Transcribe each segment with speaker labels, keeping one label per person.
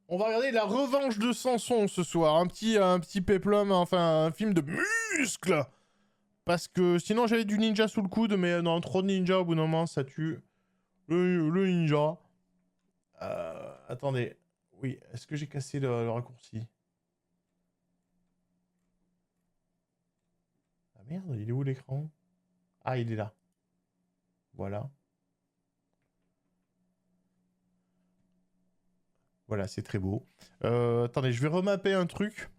Speaker 1: On va regarder La Revanche de Samson ce soir. Un petit péplum, enfin un film de muscles. Parce que sinon j'avais du ninja sous le coude, mais non, trop de ninja au bout d'un moment, ça tue. Le ninja. Attendez. Oui, est-ce que j'ai cassé le raccourci? Ah merde, il est où l'écran? Ah, il est là. Voilà. Voilà, c'est très beau. Attendez, je vais remapper un truc.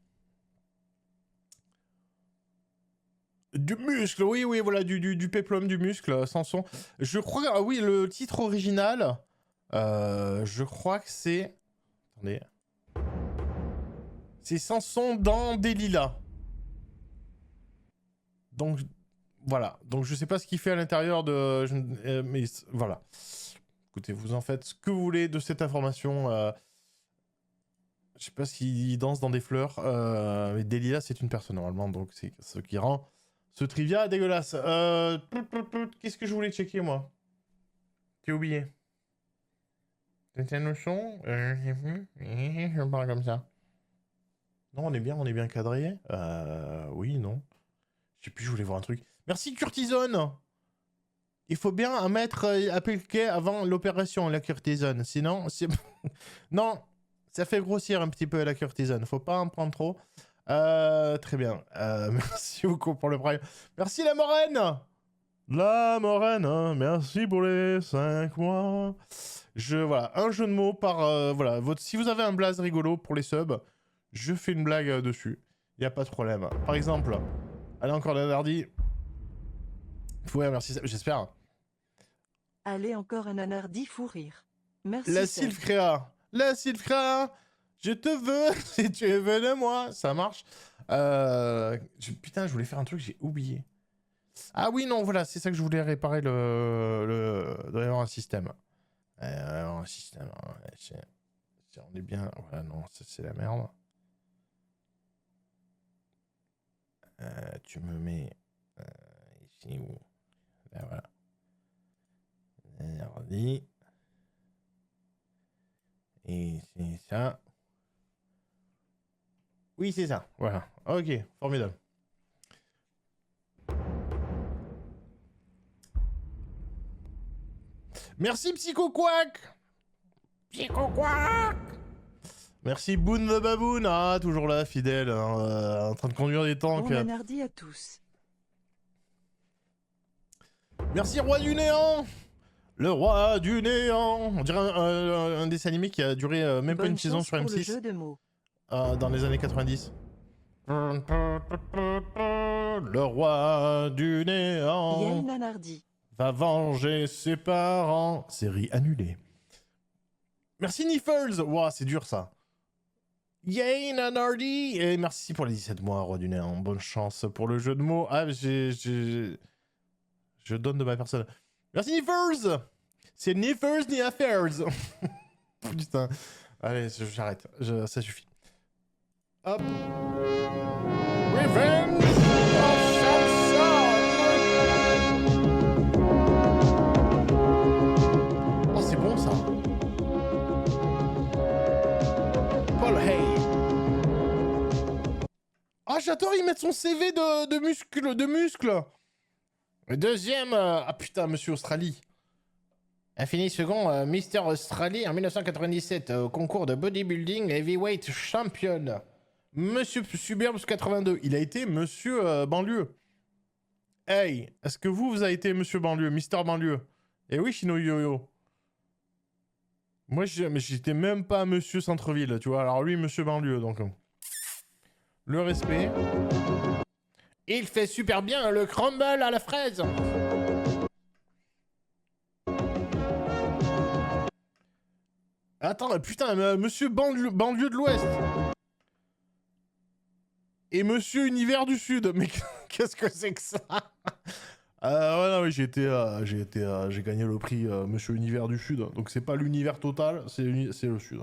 Speaker 1: Du muscle, oui, oui, voilà, du péplum, du muscle, Samson. Je crois, ah oui, le titre original, je crois que c'est... Attendez. C'est Samson dans des lilas. Donc, voilà. Donc, je sais pas ce qu'il fait à l'intérieur de... mais voilà. Écoutez, vous en faites ce que vous voulez de cette information. Je sais pas s'il danse dans des fleurs. Mais des lilas, c'est une personne, normalement. Donc, c'est ce qui rend ce trivia dégueulasse. Qu'est-ce que je voulais checker, moi? J'ai oublié. C'était le son. Je parle comme ça. Non, on est bien cadré. Oui, non. Je sais plus, je voulais voir un truc. Merci, Curtisone. Il faut bien un mettre appliqué avant l'opération, la Curtisone. Sinon, c'est... non, ça fait grossir un petit peu la Curtisone. Faut pas en prendre trop. Très bien. Merci beaucoup pour le prime. Merci, la Moraine. La Moraine, hein, merci pour les 5 mois. Voilà, un jeu de mots par... voilà, si vous avez un blaze rigolo pour les subs, je fais une blague dessus. Il n'y a pas de problème. Par exemple, allez, encore un hardi. Ouais, merci, j'espère.
Speaker 2: Allez, encore un anardi fou rire. Merci.
Speaker 1: La Sylphcréa. La Sylphcréa. Je te veux si tu veux de moi. Ça marche. Putain, je voulais faire un truc, j'ai oublié. Ah oui, non, voilà, c'est ça que je voulais réparer Il doit y avoir un système. Un système. On est bien... Voilà, non, c'est la merde. Tu me mets... ici où... Là, voilà. Hardy. Et c'est ça. Oui, c'est ça. Voilà. Ok, formidable. Merci PsychoQuack. PsychoQuack. Merci Boon the Baboon. Ah, toujours là, fidèle, hein, en train de conduire des tanks.
Speaker 2: Bon anardi à tous.
Speaker 1: Merci Roi du Néant. Le Roi du Néant. On dirait un dessin animé qui a duré même pas une saison sur M6.
Speaker 2: Le jeu de mots.
Speaker 1: Dans les années 90. Le Roi du Néant.
Speaker 2: Yann Nanardi.
Speaker 1: Va venger ses parents. Série annulée. Merci Niffles. Wow, c'est dur ça. Yay Nanardi. Et merci pour les 17 mois, Roi du Néant. Bonne chance pour le jeu de mots. Ah, je donne de ma personne. Merci Niffles. C'est Niffles ni Affairs. Putain. Allez, j'arrête. Ça suffit. Hop. Revenge of Samson. Oh, c'est bon ça. Paul Hay. Ah, j'adore y mettre son CV de muscle. Le deuxième... Ah putain, Monsieur Australie. A fini second Mister Australie en 1997 au concours de bodybuilding heavyweight champion. Monsieur Suburbs 82. Il a été Monsieur Banlieue. Hey, est-ce que vous avez été Monsieur Banlieue, Mister Banlieue? Eh oui, Chino Yo-Yo. Moi, j'étais même pas Monsieur Centre-Ville, tu vois. Alors lui, Monsieur Banlieue, donc... Le respect. Il fait super bien le crumble à la fraise. Attends, putain, Monsieur banlieue de l'Ouest. Et Monsieur Univers du Sud. Mais qu'est-ce que c'est que ça? Ouais, non, oui, j'ai gagné le prix Monsieur Univers du Sud. Donc c'est pas l'univers total, c'est le Sud.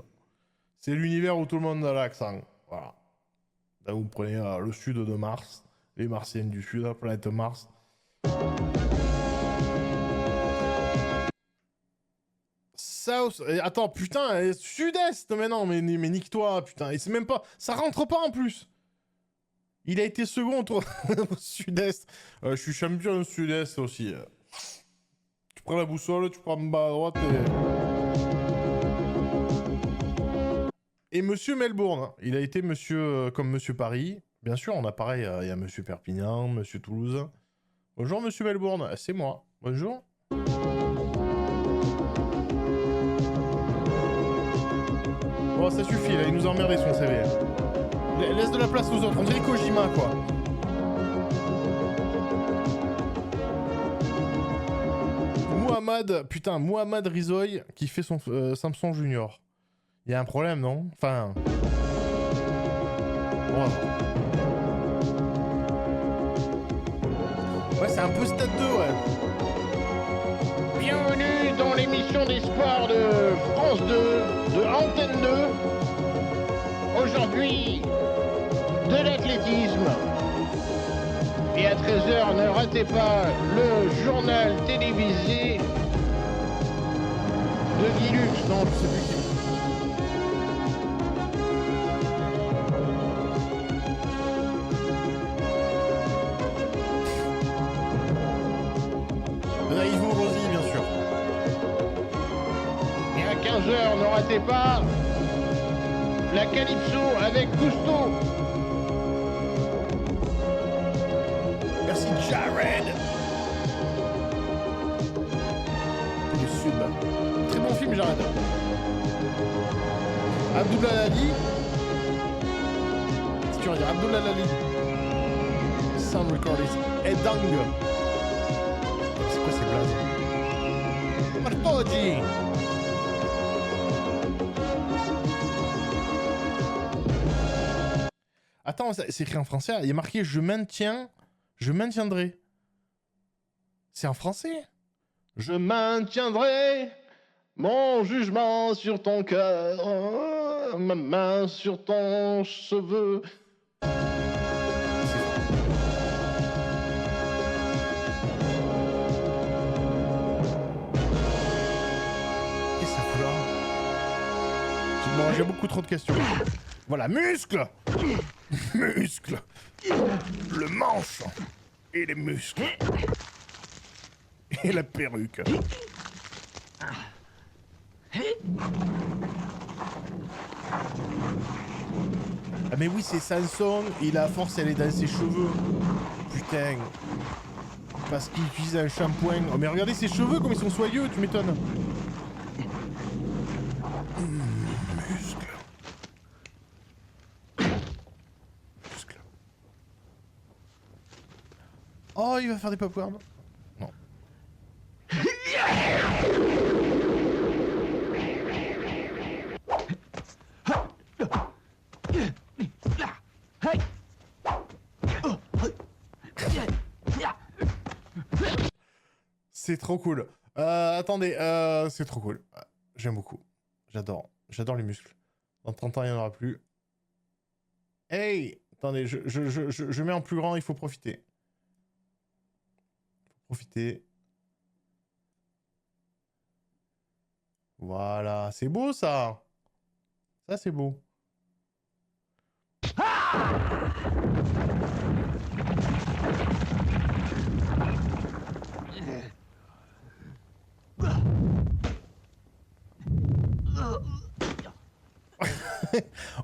Speaker 1: C'est l'univers où tout le monde a l'accent. Voilà. Là, vous prenez le Sud de Mars, les Martiennes du Sud, la planète Mars. South. Attends, putain, sud-est. Mais non, mais nique-toi, putain. Et c'est même pas. Ça rentre pas en plus. Il a été second au sud-est. Je suis champion au sud-est aussi. Tu prends la boussole, tu prends bas à droite et Monsieur Melbourne. Il a été monsieur comme Monsieur Paris. Bien sûr, on a pareil. Il y a Monsieur Perpignan, Monsieur Toulouse. Bonjour Monsieur Melbourne. C'est moi. Bonjour. Bon, ça suffit, là, il nous a emmerdé son CV. Laisse de la place aux autres, on dirait Kojima, quoi. Mohamed Rizoy qui fait son Samson Junior. Il y a un problème, non? Enfin... Bon, ouais, c'est un peu Stade 2, ouais.
Speaker 3: Bienvenue dans l'émission des sports de France 2, de Antenne 2. Aujourd'hui, de l'athlétisme. Et à 13h, ne ratez pas le journal télévisé de Guilux.
Speaker 1: Non, je sais plus qui. Yves Rosy, bien sûr.
Speaker 3: Et à 15h, ne ratez pas la Calypso avec Cousteau.
Speaker 1: Merci Jared. Du Sud. Très bon film, Jared. Abdoullah Ali. Si tu veux dire Abdoullah Ali. Sound recordings. Et dingue. C'est quoi ces blazes? Martoggi. Attends, c'est écrit en français. Il y a marqué je maintiendrai. C'est en français.
Speaker 3: Je maintiendrai mon jugement sur ton cœur, ma main sur ton cheveu.
Speaker 1: Qu'est-ce que ça fout là? Bon, j'ai beaucoup trop de questions. Voilà, muscles. Muscles. Le manche. Et les muscles. Et la perruque. Ah mais oui, c'est Samson, et la force elle est dans ses cheveux. Putain. Parce qu'il utilise un shampoing. Oh mais regardez ses cheveux comme ils sont soyeux, tu m'étonnes. Muscle. Muscle. Oh, il va faire des popcorn. Non. C'est trop cool. Attendez, c'est trop cool. J'aime beaucoup. J'adore. J'adore les muscles. Dans 30 ans, il n'y en aura plus. Hey! Attendez, je mets en plus grand, il faut profiter. Profiter. Voilà, c'est beau ça. Ça c'est beau.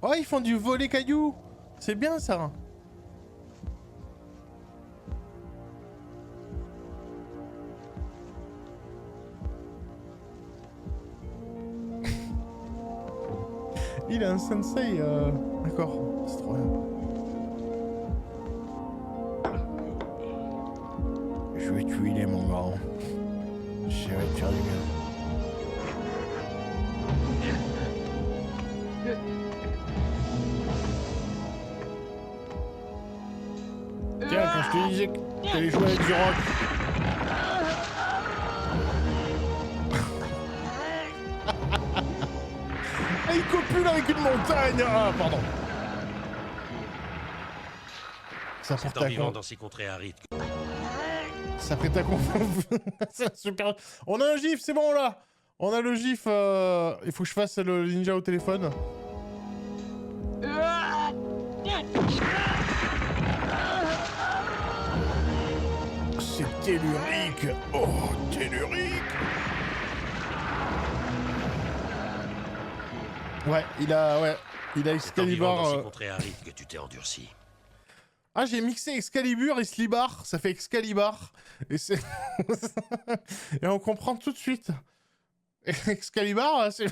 Speaker 1: Oh, ils font du volet caillou. C'est bien ça. Il a un sensei, d'accord, c'est trop bien. Je vais tuer mon grand. Je vais te faire du bien. Tiens, quand je te disais que t'allais jouer avec du rock. Ah, il copule avec une montagne. Ah, pardon. Ça
Speaker 4: C'est en vivant dans ces contrées arides.
Speaker 1: Ça prête à confondre. C'est super. On a un gif, c'est bon là. On a le gif. Il faut que je fasse le ninja au téléphone. C'est tellurique. Oh, tellurique. Ouais, il a Excalibur.
Speaker 4: C'est contre Harry que tu t'es endurci.
Speaker 1: Ah, j'ai mixé Excalibur et Slibar, ça fait Excalibur. Et c'est... et on comprend tout de suite. Excalibur, c'est...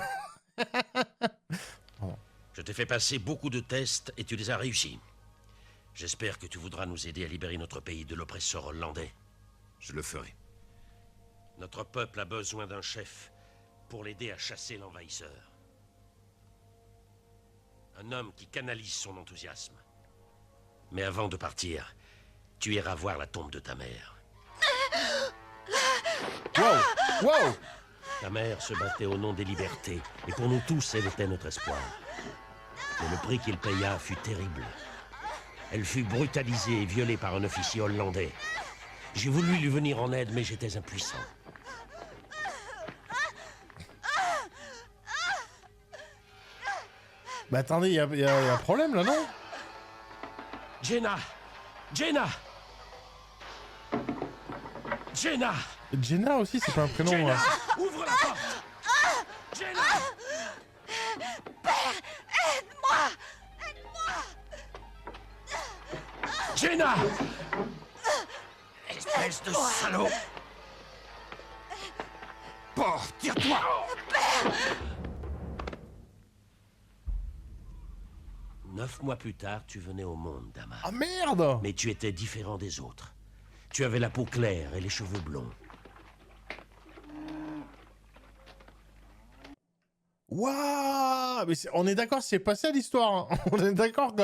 Speaker 4: Je t'ai fait passer beaucoup de tests et tu les as réussis. J'espère que tu voudras nous aider à libérer notre pays de l'oppresseur hollandais.
Speaker 5: Je le ferai.
Speaker 4: Notre peuple a besoin d'un chef pour l'aider à chasser l'envahisseur. Un homme qui canalise son enthousiasme. Mais avant de partir, tu iras voir la tombe de ta mère.
Speaker 1: Wow! Wow!
Speaker 4: Ta mère se battait au nom des libertés, et pour nous tous, elle était notre espoir. Mais le prix qu'il paya fut terrible. Elle fut brutalisée et violée par un officier hollandais. J'ai voulu lui venir en aide, mais j'étais impuissant.
Speaker 1: Bah attendez, il y a un problème là, non?
Speaker 4: Jenna! Jenna! Jenna!
Speaker 1: Jenna aussi, c'est pas un prénom.
Speaker 4: Jenna!
Speaker 1: Ouais.
Speaker 4: Ouvre la porte! Jenna!
Speaker 6: Père, aide-moi! Aide-moi!
Speaker 4: Jenna! Espèce de salaud! Bon, tire-toi! 9 mois plus tard, tu venais au monde, Dama.
Speaker 1: Ah merde!
Speaker 4: Mais tu étais différent des autres. Tu avais la peau claire et les cheveux blonds.
Speaker 1: Waouh! Mais on est d'accord, c'est pas ça l'histoire. Hein. On est d'accord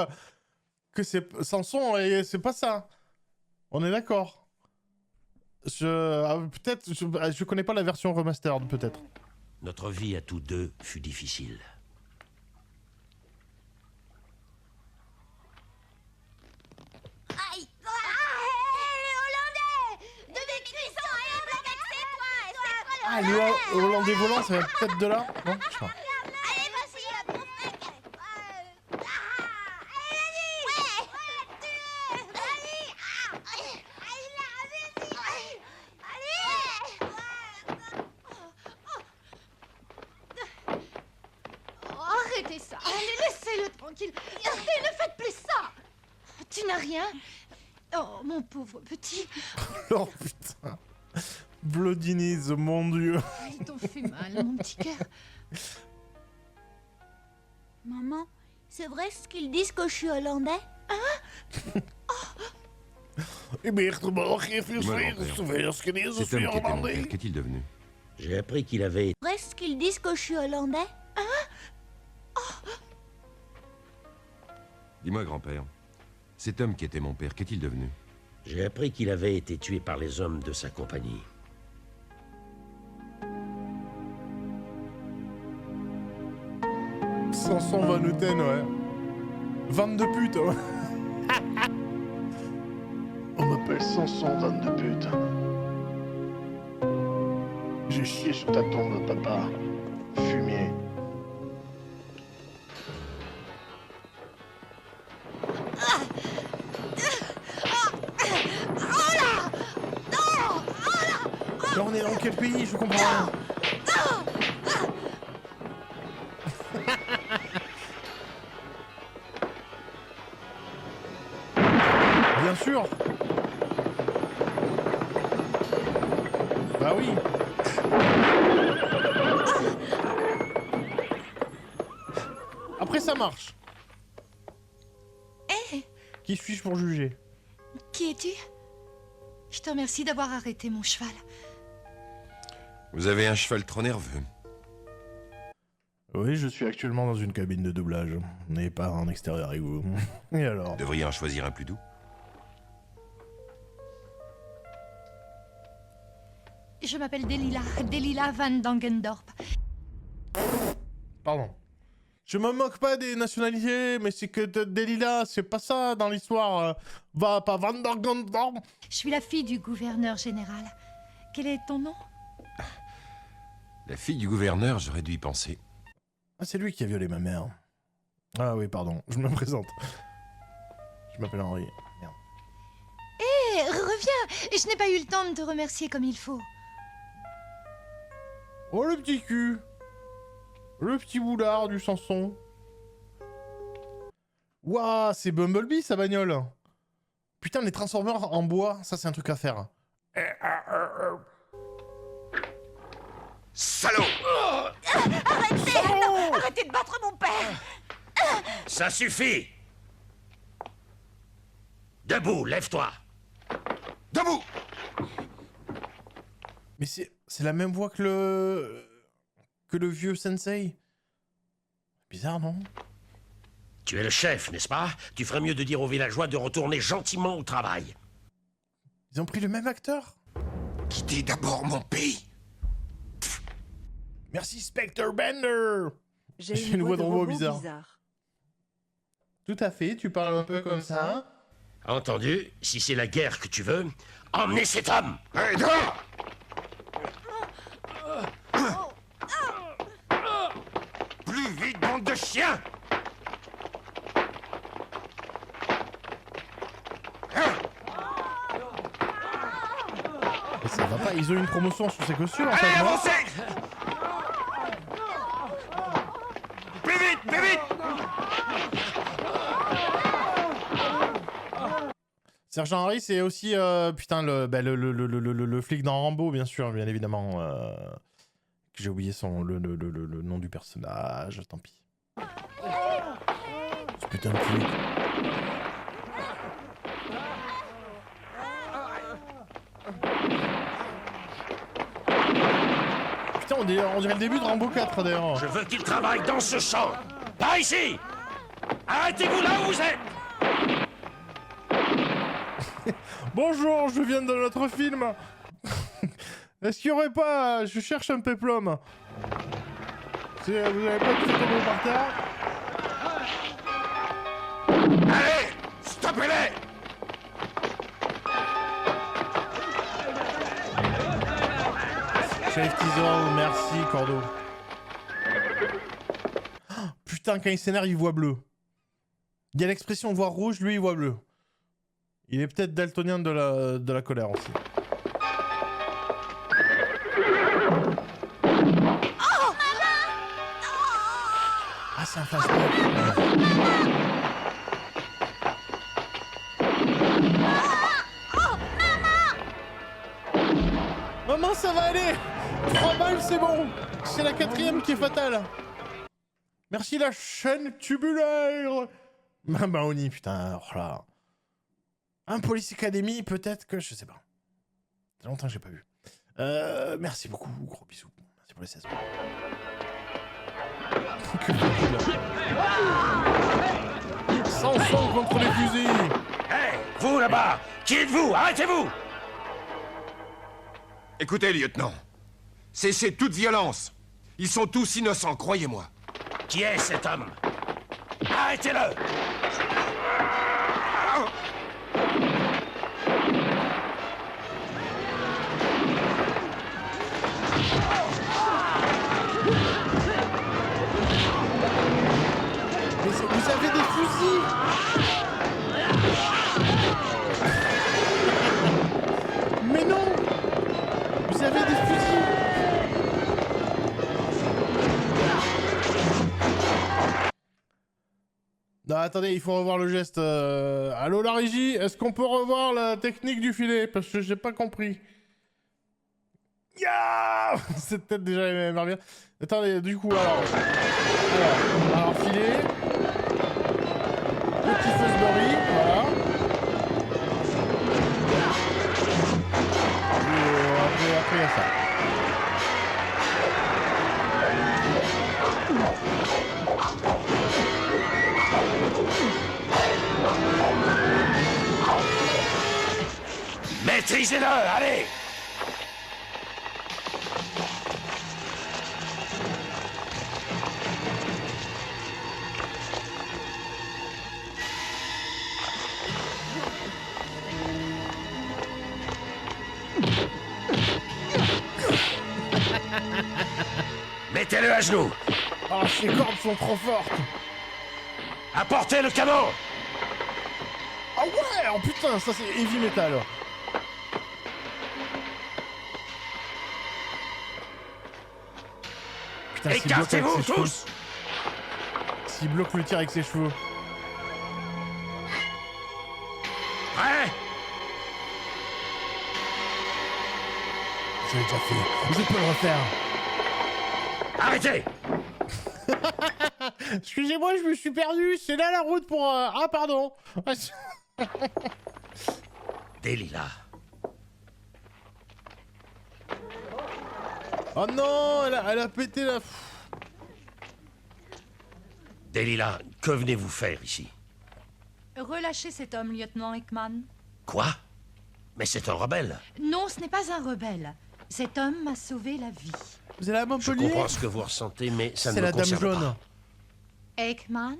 Speaker 1: que c'est Samson et c'est pas ça. On est d'accord. Peut-être, je connais pas la version remastered, peut-être.
Speaker 4: Notre vie à tous deux fut difficile.
Speaker 6: Aïe! Les Hollandais! De des cuissons et un blague avec ses poings!
Speaker 1: Ah, le Hollandais volant, ça vient peut-être de là? Non, je sais pas.
Speaker 6: Allez, vas-y, mon frère! Allez, vas-y! Ouais! Tue-le! Vas-y! Allez!
Speaker 7: Oh, arrêtez ça. Allez, laissez-le tranquille. Arrêtez, ne faites plus ça. Tu n'as rien? Oh, mon pauvre petit.
Speaker 1: Oh putain. Bloody knees, mon dieu.
Speaker 7: Ils t'ont fait mal, mon petit cœur.
Speaker 6: Maman, c'est vrai ce qu'ils disent que je suis hollandais?
Speaker 1: Ik ben echt een geef je
Speaker 5: Dis-moi,
Speaker 1: sfeer,
Speaker 5: grand-père.
Speaker 1: zoveel skinny,
Speaker 5: Cet homme qui était mon père, qu'est-il devenu?
Speaker 4: J'ai appris qu'il avait...
Speaker 6: C'est vrai ce qu'ils disent que je suis hollandais?
Speaker 5: Dis-moi, grand-père. Cet homme qui était mon père, qu'est-il devenu?
Speaker 4: J'ai appris qu'il avait été tué par les hommes de sa compagnie.
Speaker 1: Samson Van Houten, ouais. 22 putes, ouais. On m'appelle Samson, 22 putes. J'ai chié sur ta tombe, papa. Fumier. Là, on est dans quel pays? Je comprends rien. Bien sûr. Bah oui. Après, ça marche.
Speaker 7: Hé,
Speaker 1: Qui suis-je pour juger?
Speaker 7: qui es-tu? Je te remercie d'avoir arrêté mon cheval.
Speaker 5: Vous avez un cheval trop nerveux.
Speaker 1: Oui, je suis actuellement dans une cabine de doublage. Mais pas en extérieur avec vous. Et alors?
Speaker 5: Vous devriez en choisir un plus doux.
Speaker 7: Je m'appelle Delilah Van Dangendorp.
Speaker 1: Pardon. Je me moque pas des nationalités, mais c'est que Delilah, c'est pas ça dans l'histoire. Va pas Van Dangendorp.
Speaker 7: Je suis la fille du gouverneur général. Quel est ton nom?
Speaker 5: La fille du gouverneur, j'aurais dû y penser.
Speaker 1: Ah, c'est lui qui a violé ma mère. Ah oui, pardon, je me présente. Je m'appelle Henri. Merde.
Speaker 7: Hé, reviens. Je n'ai pas eu le temps de te remercier comme il faut.
Speaker 1: Oh, le petit cul. Le petit boulard du Samson. Ouah, c'est Bumblebee, sa bagnole. Putain, les Transformers en bois, ça c'est un truc à faire.
Speaker 5: Salaud!
Speaker 6: Arrêtez! Non, arrêtez de battre mon père!
Speaker 4: Ça suffit! Debout, lève-toi!
Speaker 5: Debout!
Speaker 1: Mais c'est la même voix que le vieux sensei. Bizarre, non?
Speaker 4: Tu es le chef, n'est-ce pas? Tu ferais mieux de dire aux villageois de retourner gentiment au travail.
Speaker 1: Ils ont pris le même acteur?
Speaker 5: Quittez d'abord mon pays!
Speaker 1: Merci Spectre Bender.
Speaker 2: J'ai
Speaker 1: une voix de robot
Speaker 2: bizarre.
Speaker 1: Tout à fait, tu parles un peu comme ça.
Speaker 4: Entendu? Si c'est la guerre que tu veux, emmenez cet homme!
Speaker 5: Hé, dehors!
Speaker 4: Plus vite, bande de chiens!
Speaker 1: Mais ça va pas, ils ont une promotion sur ces costumes en fait.
Speaker 5: Allez,
Speaker 1: non
Speaker 5: avancez! Plus vite, plus vite!
Speaker 1: Sergent Harry, c'est aussi putain le flic dans Rambo, bien sûr, bien évidemment. Que j'ai oublié le nom du personnage, tant pis. Ce putain de flic. Putain, on dirait le début de Rambo 4 d'ailleurs.
Speaker 4: Je veux qu'il travaille dans ce champ! Pas ici! Arrêtez-vous là où vous êtes!
Speaker 1: Bonjour, je viens de notre film. Est-ce qu'il y aurait pas... Je cherche un péplum. Vous avez pas de photo par terre?
Speaker 5: Allez! Stoppez-les!
Speaker 1: Safety zone, merci Cordo. Oh, putain, quand il s'énerve, il voit bleu. Il y a l'expression voir rouge, lui il voit bleu. Il est peut-être daltonien de la colère aussi.
Speaker 6: Oh!
Speaker 1: Ah, c'est un flashback. Maman, ça va aller. 3 balles, c'est bon. C'est la 4ème qui est fatale. Merci la chaîne tubulaire. Mahoney, putain, oh là. Un Police Academy, peut-être que... Je sais pas. Ça fait longtemps que j'ai pas vu. Merci beaucoup, gros bisous. Merci pour les 16 Samson contre les fusils.
Speaker 4: Hé, vous là-bas! Qui êtes-vous? Arrêtez-vous!
Speaker 5: Écoutez, lieutenant. Cessez toute violence. Ils sont tous innocents, croyez-moi.
Speaker 4: Qui est cet homme? Arrêtez-le!
Speaker 1: Mais vous avez des fusils. Mais non. Vous avez des fusils. Non, attendez, il faut revoir le geste. Allô la régie, est-ce qu'on peut revoir la technique du filet? Parce que j'ai pas compris. Yeah. C'est peut-être déjà les mêmes bien. Attendez, du coup, alors filet. Petit Fosbury, voilà. Et après, il y a ça.
Speaker 4: Maîtrisez-le, allez! Mettez-le à genoux.
Speaker 1: Oh, ces cordes sont trop fortes.
Speaker 4: Apportez le canon.
Speaker 1: Ah ouais, oh putain, ça c'est heavy metal. Putain, s'il bloque avec
Speaker 4: Écartez-vous
Speaker 1: ses cheveux.
Speaker 4: tous.
Speaker 1: S'il bloque le tir avec ses cheveux.
Speaker 4: Prêt?
Speaker 1: Je l'ai déjà fait. Je peux le refaire.
Speaker 4: Arrêtez.
Speaker 1: Excusez-moi, je me suis perdu. C'est là la route pour... Ah, pardon.
Speaker 4: Delilah.
Speaker 1: Oh non, elle a pété la...
Speaker 4: Delilah, que venez-vous faire ici?
Speaker 7: Relâchez cet homme, lieutenant Ekman.
Speaker 4: Quoi? Mais c'est un rebelle.
Speaker 7: Non, ce n'est pas un rebelle. Cet homme m'a sauvé la vie.
Speaker 1: Vous allez à
Speaker 4: Je
Speaker 1: Montpellier?
Speaker 4: comprends ce que vous ressentez, mais ça ne
Speaker 1: C'est
Speaker 4: me
Speaker 1: la dame
Speaker 4: concerne
Speaker 1: jaune.
Speaker 4: pas.
Speaker 7: Ekman?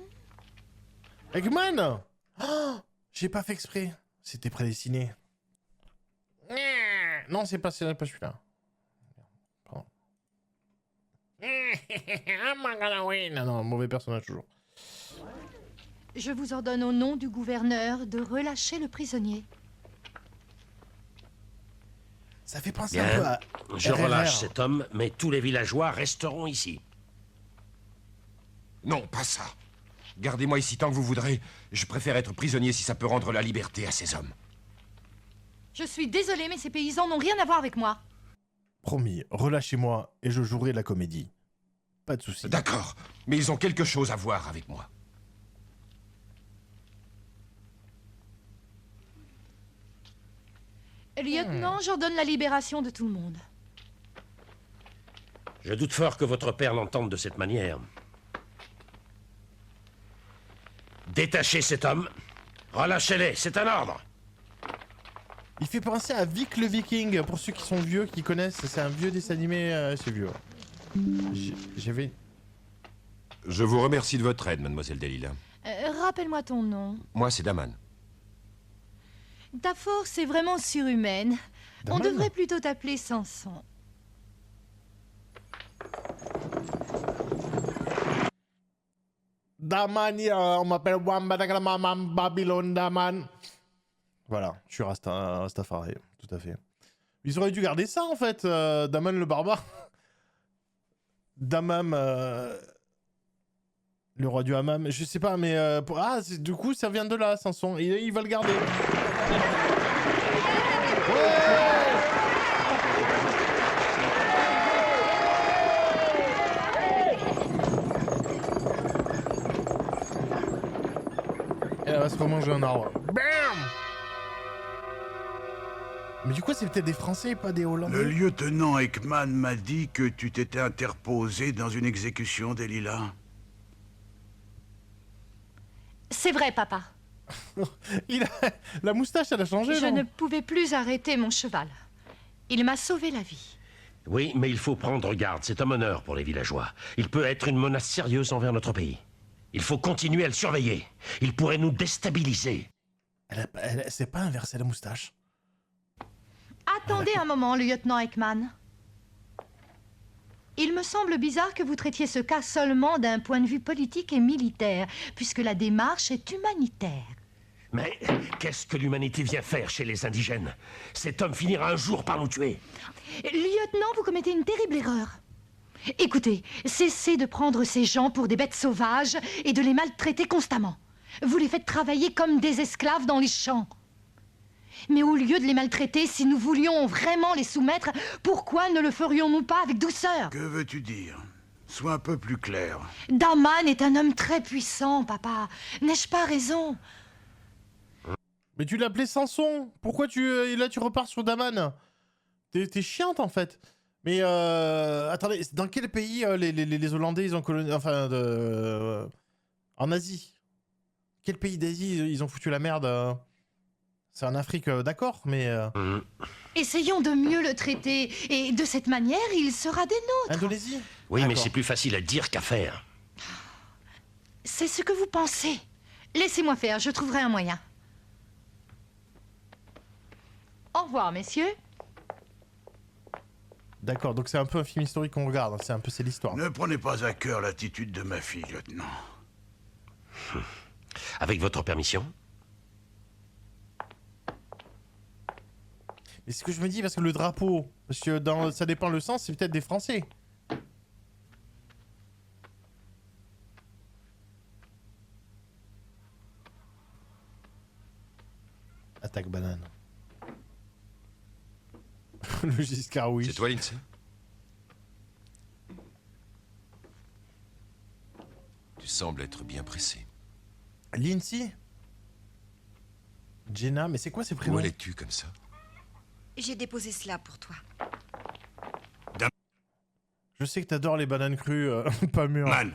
Speaker 1: Eggman. Oh, j'ai pas fait exprès. C'était prédestiné. Non, c'est pas celui-là. Pardon. Non, mauvais personnage toujours.
Speaker 7: Je vous ordonne au nom du gouverneur de relâcher le prisonnier.
Speaker 1: Ça fait penser un peu
Speaker 4: Bien,
Speaker 1: à...
Speaker 4: je
Speaker 1: RRR.
Speaker 4: relâche cet homme, mais tous les villageois resteront ici.
Speaker 5: Non, pas ça. Gardez-moi ici tant que vous voudrez. Je préfère être prisonnier si ça peut rendre la liberté à ces hommes.
Speaker 7: Je suis désolée, mais ces paysans n'ont rien à voir avec moi.
Speaker 1: Promis, relâchez-moi et je jouerai la comédie. Pas de soucis.
Speaker 5: D'accord, mais ils ont quelque chose à voir avec moi.
Speaker 7: Lieutenant, j'ordonne la libération de tout le monde.
Speaker 4: Je doute fort que votre père l'entende de cette manière. Détachez cet homme. Relâchez-les, c'est un ordre.
Speaker 1: Il fait penser à Vic le Viking, pour ceux qui sont vieux, qui connaissent. C'est un vieux dessin animé, c'est vieux. J'avais...
Speaker 5: Je vous remercie de votre aide, mademoiselle Delilah.
Speaker 7: Rappelle-moi ton nom.
Speaker 5: Moi, c'est Daman.
Speaker 7: Ta force est vraiment surhumaine. On
Speaker 1: Daman.
Speaker 7: devrait plutôt t'appeler Samson.
Speaker 1: Daman, on m'appelle Wambadagraman Babylone Daman. Voilà, je suis Rastafari, tout à fait. Ils auraient dû garder ça en fait, Daman le barbare. Damam, le roi du hammam, je sais pas, mais du coup ça vient de là, Samson, et il va le garder. Et elle va se remanger un arbre. Bam! Mais du coup, c'est peut-être des Français et pas des Hollandais.
Speaker 8: Le lieutenant Ekman m'a dit que tu t'étais interposé dans une exécution, Delilah.
Speaker 7: C'est vrai, papa.
Speaker 1: La moustache, elle a changé,
Speaker 7: Je
Speaker 1: non?
Speaker 7: ne pouvais plus arrêter mon cheval. Il m'a sauvé la vie.
Speaker 4: Oui, mais il faut prendre garde, c'est un honneur pour les villageois. Il peut être une menace sérieuse envers notre pays. Il faut continuer à le surveiller. Il pourrait nous déstabiliser.
Speaker 1: Elle s'est pas inversé la moustache.
Speaker 7: Attendez un moment, lieutenant Ekman. Il me semble bizarre que vous traitiez ce cas seulement d'un point de vue politique et militaire, puisque la démarche est humanitaire.
Speaker 4: Mais qu'est-ce que l'humanité vient faire chez les indigènes? Cet homme finira un jour par nous tuer.
Speaker 7: Lieutenant, vous commettez une terrible erreur. Écoutez, cessez de prendre ces gens pour des bêtes sauvages et de les maltraiter constamment. Vous les faites travailler comme des esclaves dans les champs. Mais au lieu de les maltraiter, si nous voulions vraiment les soumettre, pourquoi ne le ferions-nous pas avec douceur?
Speaker 8: Que veux-tu dire? Sois un peu plus clair.
Speaker 7: Daman est un homme très puissant, papa. N'ai-je pas raison?
Speaker 1: Mais tu l'appelais Samson. Pourquoi là tu repars sur Daman? T'es chiante en fait. Mais attendez, dans quel pays les Hollandais ils ont colonisé, enfin en Asie? Quel pays d'Asie ils ont foutu la merde? C'est en Afrique, d'accord, mais
Speaker 7: Essayons de mieux le traiter, et de cette manière, il sera des nôtres.
Speaker 1: Indonésie?
Speaker 4: Oui, mais
Speaker 1: D'accord.
Speaker 4: c'est plus facile à dire qu'à faire.
Speaker 7: C'est ce que vous pensez. Laissez-moi faire, je trouverai un moyen. Au revoir, messieurs.
Speaker 1: D'accord, donc c'est un peu un film historique qu'on regarde, hein, c'est l'histoire.
Speaker 8: Ne prenez pas à cœur l'attitude de ma fille, lieutenant.
Speaker 4: Avec votre permission?
Speaker 1: Mais ce que je me dis, parce que le drapeau, parce que ça dépend le sens, c'est peut-être des Français. Attaque banane. Le Giscard, oui.
Speaker 5: C'est toi, Lindsay? Tu sembles être bien pressé.
Speaker 1: Lindsay? Jenna, mais c'est quoi ces prénoms?
Speaker 5: Où allais-tu comme ça?
Speaker 6: J'ai déposé cela pour toi.
Speaker 1: Je sais que t'adores les bananes crues, pas mûres.
Speaker 8: Man,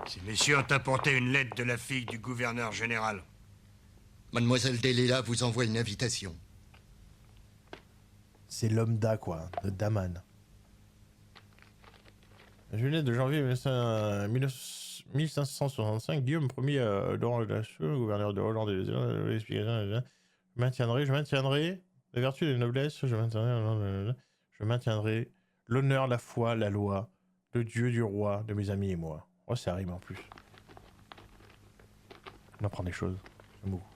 Speaker 8: ces messieurs ont apporté une lettre de la fille du gouverneur général.
Speaker 9: Mademoiselle Delela vous envoie une invitation.
Speaker 1: C'est l'homme d'A, quoi, de Daman. Juillet de janvier 1565, Guillaume Ier, Laurent de Lacheux, gouverneur de Hollande et des explications. Je maintiendrai la vertu et la noblesse, je maintiendrai l'honneur, la foi, la loi, le Dieu du roi, de mes amis et moi. Oh, ça rime en plus. On apprend des choses. J'aime beaucoup.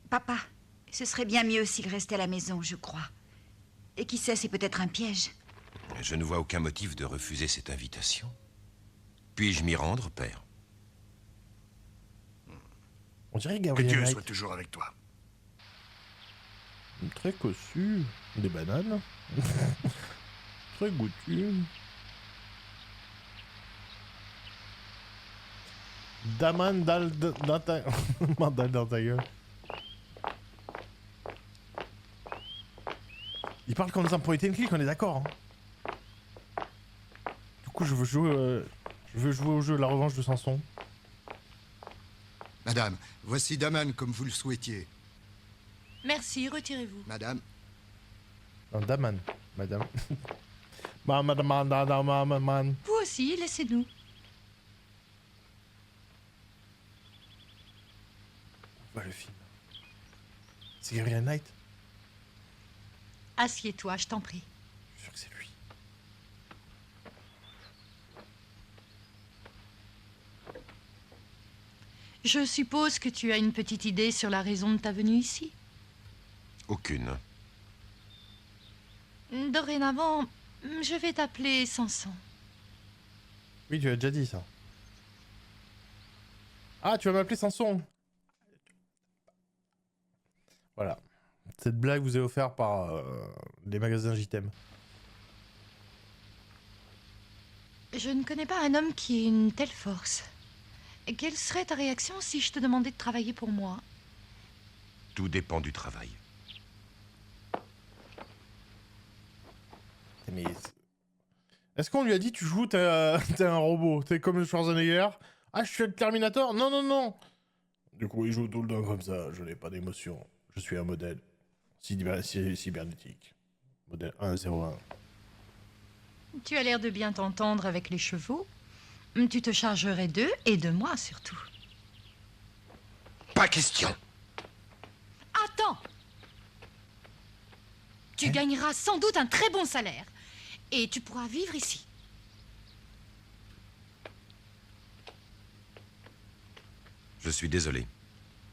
Speaker 6: Papa, ce serait bien mieux s'il restait à la maison, je crois. Et qui sait, c'est peut-être un piège.
Speaker 5: Je ne vois aucun motif de refuser cette invitation. Puis-je m'y rendre, père?
Speaker 1: On dirait
Speaker 8: Que
Speaker 1: Gabriel
Speaker 8: Dieu
Speaker 1: Knight.
Speaker 8: soit toujours avec toi.
Speaker 1: Très cossu. Des bananes. Très goûtu. Daman dans ta... Mandal dans ta gueule. Il parle comme dans un point and click, on est d'accord. Hein. Du coup, je veux jouer au jeu La Revanche de Samson.
Speaker 9: Madame, voici Daman comme vous le souhaitiez.
Speaker 7: Merci, retirez-vous.
Speaker 9: Madame,
Speaker 1: Non, Daman, madame. Madame.
Speaker 7: Vous aussi, laissez-nous.
Speaker 1: Voilà le film. C'est Gabriel Knight.
Speaker 7: Assieds-toi, je t'en prie.
Speaker 1: Je suis sûr que c'est lui.
Speaker 7: Je suppose que tu as une petite idée sur la raison de ta venue ici.
Speaker 5: Aucune.
Speaker 7: Dorénavant, je vais t'appeler Samson.
Speaker 1: Oui, tu as déjà dit ça. Ah, tu vas m'appeler Samson. Voilà. Cette blague vous est offerte par les magasins JTM.
Speaker 7: Je ne connais pas un homme qui ait une telle force. Quelle serait ta réaction si je te demandais de travailler pour moi?
Speaker 5: Tout dépend du travail.
Speaker 1: Mais... Est-ce qu'on lui a dit tu joues, t'es un robot, t'es comme le Schwarzenegger? Ah, je suis le Terminator? Non, non, non. Du coup, il joue tout le temps comme ça, je n'ai pas d'émotion. Je suis un modèle cybernétique. Modèle 101.
Speaker 7: Tu as l'air de bien t'entendre avec les chevaux. Tu te chargerais d'eux et de moi surtout.
Speaker 5: Pas question.
Speaker 7: Attends! Tu gagneras sans doute un très bon salaire. Et tu pourras vivre ici.
Speaker 5: Je suis désolé.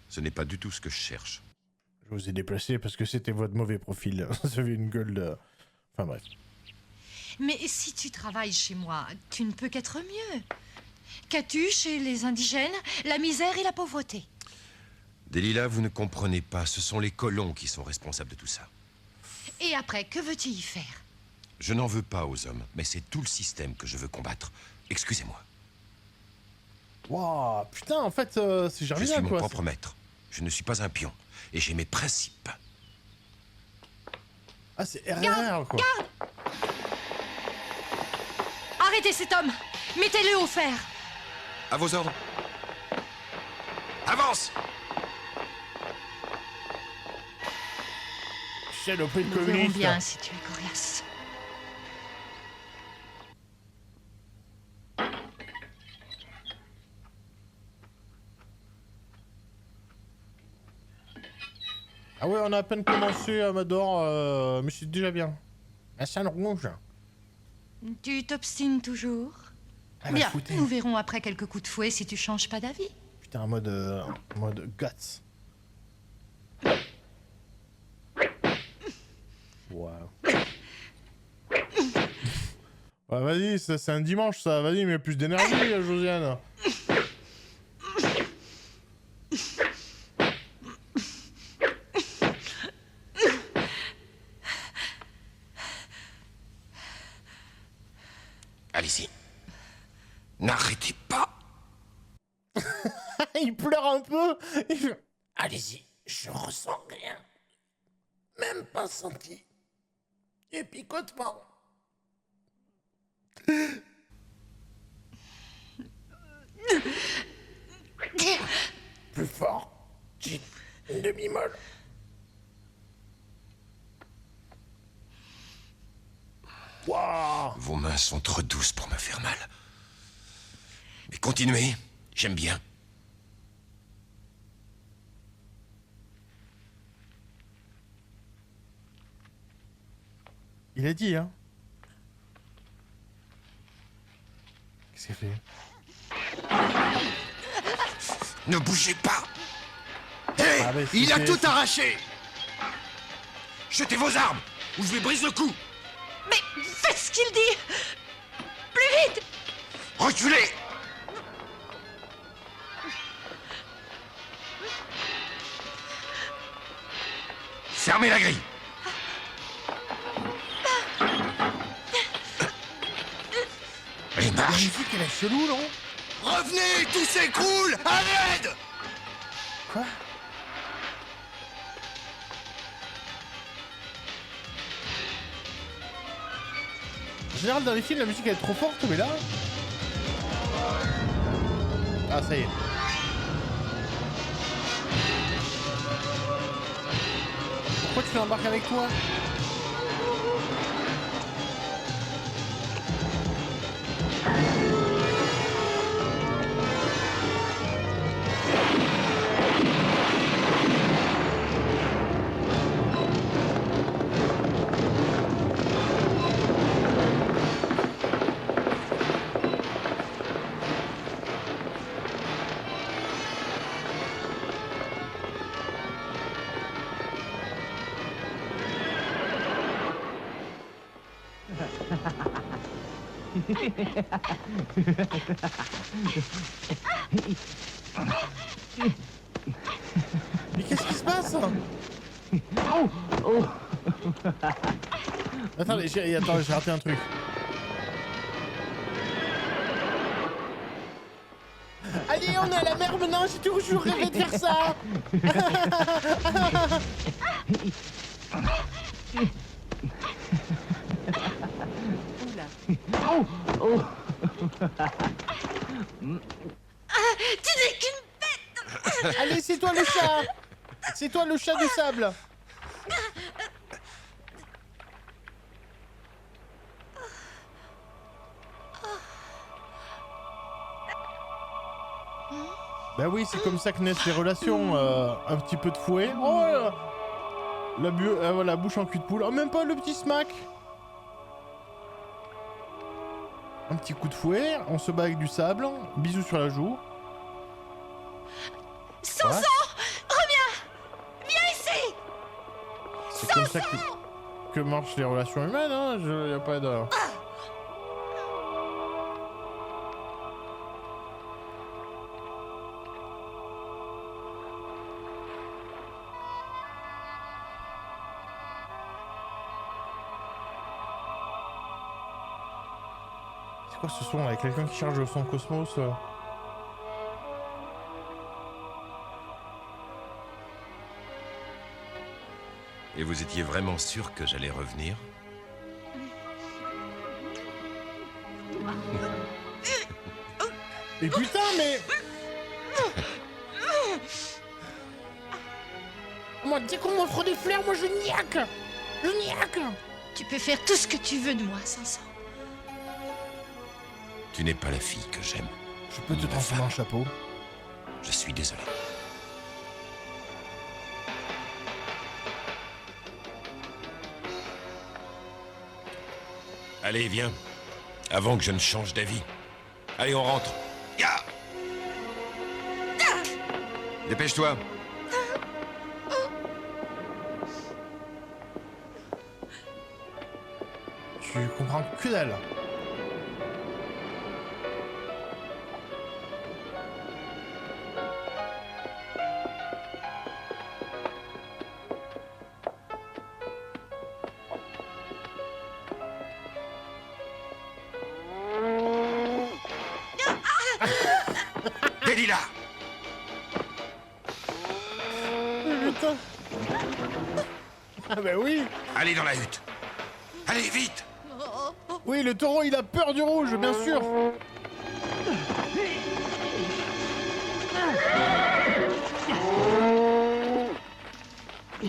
Speaker 5: Ce n'est pas du tout ce que je cherche.
Speaker 1: Je vous ai déplacé parce que c'était votre mauvais profil. Vous avez une gueule de... Enfin bref.
Speaker 7: Mais si tu travailles chez moi, tu ne peux qu'être mieux. Qu'as-tu chez les indigènes? La misère et la pauvreté.
Speaker 5: Delilah, vous ne comprenez pas. Ce sont les colons qui sont responsables de tout ça.
Speaker 7: Et après, que veux-tu y faire?
Speaker 5: Je n'en veux pas aux hommes, mais c'est tout le système que je veux combattre. Excusez-moi.
Speaker 1: Waouh, putain, en fait, c'est
Speaker 5: Je
Speaker 1: Germinal,
Speaker 5: suis mon
Speaker 1: quoi.
Speaker 5: propre maître. Je ne suis pas un pion. Et j'ai mes principes.
Speaker 1: Ah, c'est RRR, quoi.
Speaker 7: Garde! Arrêtez cet homme! Mettez-le au fer!
Speaker 5: À vos ordres. Avance!
Speaker 1: Saloperie de
Speaker 7: Nous verrons
Speaker 1: communiste.
Speaker 7: bien si tu es coriace.
Speaker 1: Ah ouais, on a à peine commencé, Amador, mais c'est déjà bien. La salle rouge.
Speaker 7: Tu t'obstines toujours?
Speaker 1: Ah,
Speaker 7: Bien,
Speaker 1: foutez.
Speaker 7: nous verrons après quelques coups de fouet si tu changes pas d'avis.
Speaker 1: Putain, en mode guts. Waouh. Ouais, vas-y, c'est un dimanche, ça. Vas-y, mais plus d'énergie, Josiane.
Speaker 5: Allez-y. N'arrêtez pas.
Speaker 1: Il pleure un peu. Il fait... Allez-y, je ressens rien. Même pas senti. Et picotement. Plus fort. J'ai une demi-molle. Waouh.
Speaker 5: Vos mains sont trop douces pour me faire mal. Mais continuez, j'aime bien.
Speaker 1: Il a dit, hein. Qu'est-ce qu'il fait?
Speaker 5: Ne bougez pas. Hé,
Speaker 1: Ah,
Speaker 5: il a tout arraché. Jetez vos armes, ou je lui brise le cou.
Speaker 7: Mais faites ce qu'il dit! Plus vite!
Speaker 5: Reculez. Fermez la grille. Allez,
Speaker 1: La
Speaker 5: marche.
Speaker 1: musique, elle est chelou, non?
Speaker 8: Revenez, tout s'écroule. À l'aide.
Speaker 1: Quoi? En général, dans les films, la musique elle est trop forte, mais là... Ah, ça y est. Pourquoi tu l'embarques avec toi? Mais qu'est-ce qui se passe? Attendez, j'ai raté un truc. Allez, on est à la mer maintenant, j'ai toujours rêvé de faire ça.
Speaker 7: Tu n'es qu'une bête!
Speaker 1: Allez, c'est toi le chat. C'est toi le chat de sable. Bah oui, c'est comme ça que naissent les relations. Un petit peu de fouet. Oh, la bouche en cul de poule. Oh, même pas le petit smack. Un petit coup de fouet, on se bat avec du sable, bisous sur la joue.
Speaker 7: Sanson, reviens! Viens ici!
Speaker 1: C'est comme ça que marchent les relations humaines, hein. Y a pas de... C'est quoi ce son là? Quelqu'un qui charge son Cosmos
Speaker 5: Et vous étiez vraiment sûr que j'allais revenir?
Speaker 1: Et putain, mais... Moi, dès qu'on m'offre des fleurs, moi je niaque. Je niaque.
Speaker 7: Tu peux faire tout ce que tu veux de moi, Sanson.
Speaker 5: Tu n'es pas la fille que j'aime.
Speaker 1: Je peux te transformer en chapeau.
Speaker 5: Je suis désolé. Allez, viens. Avant que je ne change d'avis. Allez, on rentre. Ya! Dépêche-toi.
Speaker 1: Tu comprends que dalle.
Speaker 5: Delilah!
Speaker 1: Putain. Ah bah oui.
Speaker 5: Allez dans la hutte. Allez, vite!
Speaker 1: Oui, le taureau, il a peur du rouge, bien sûr. C'est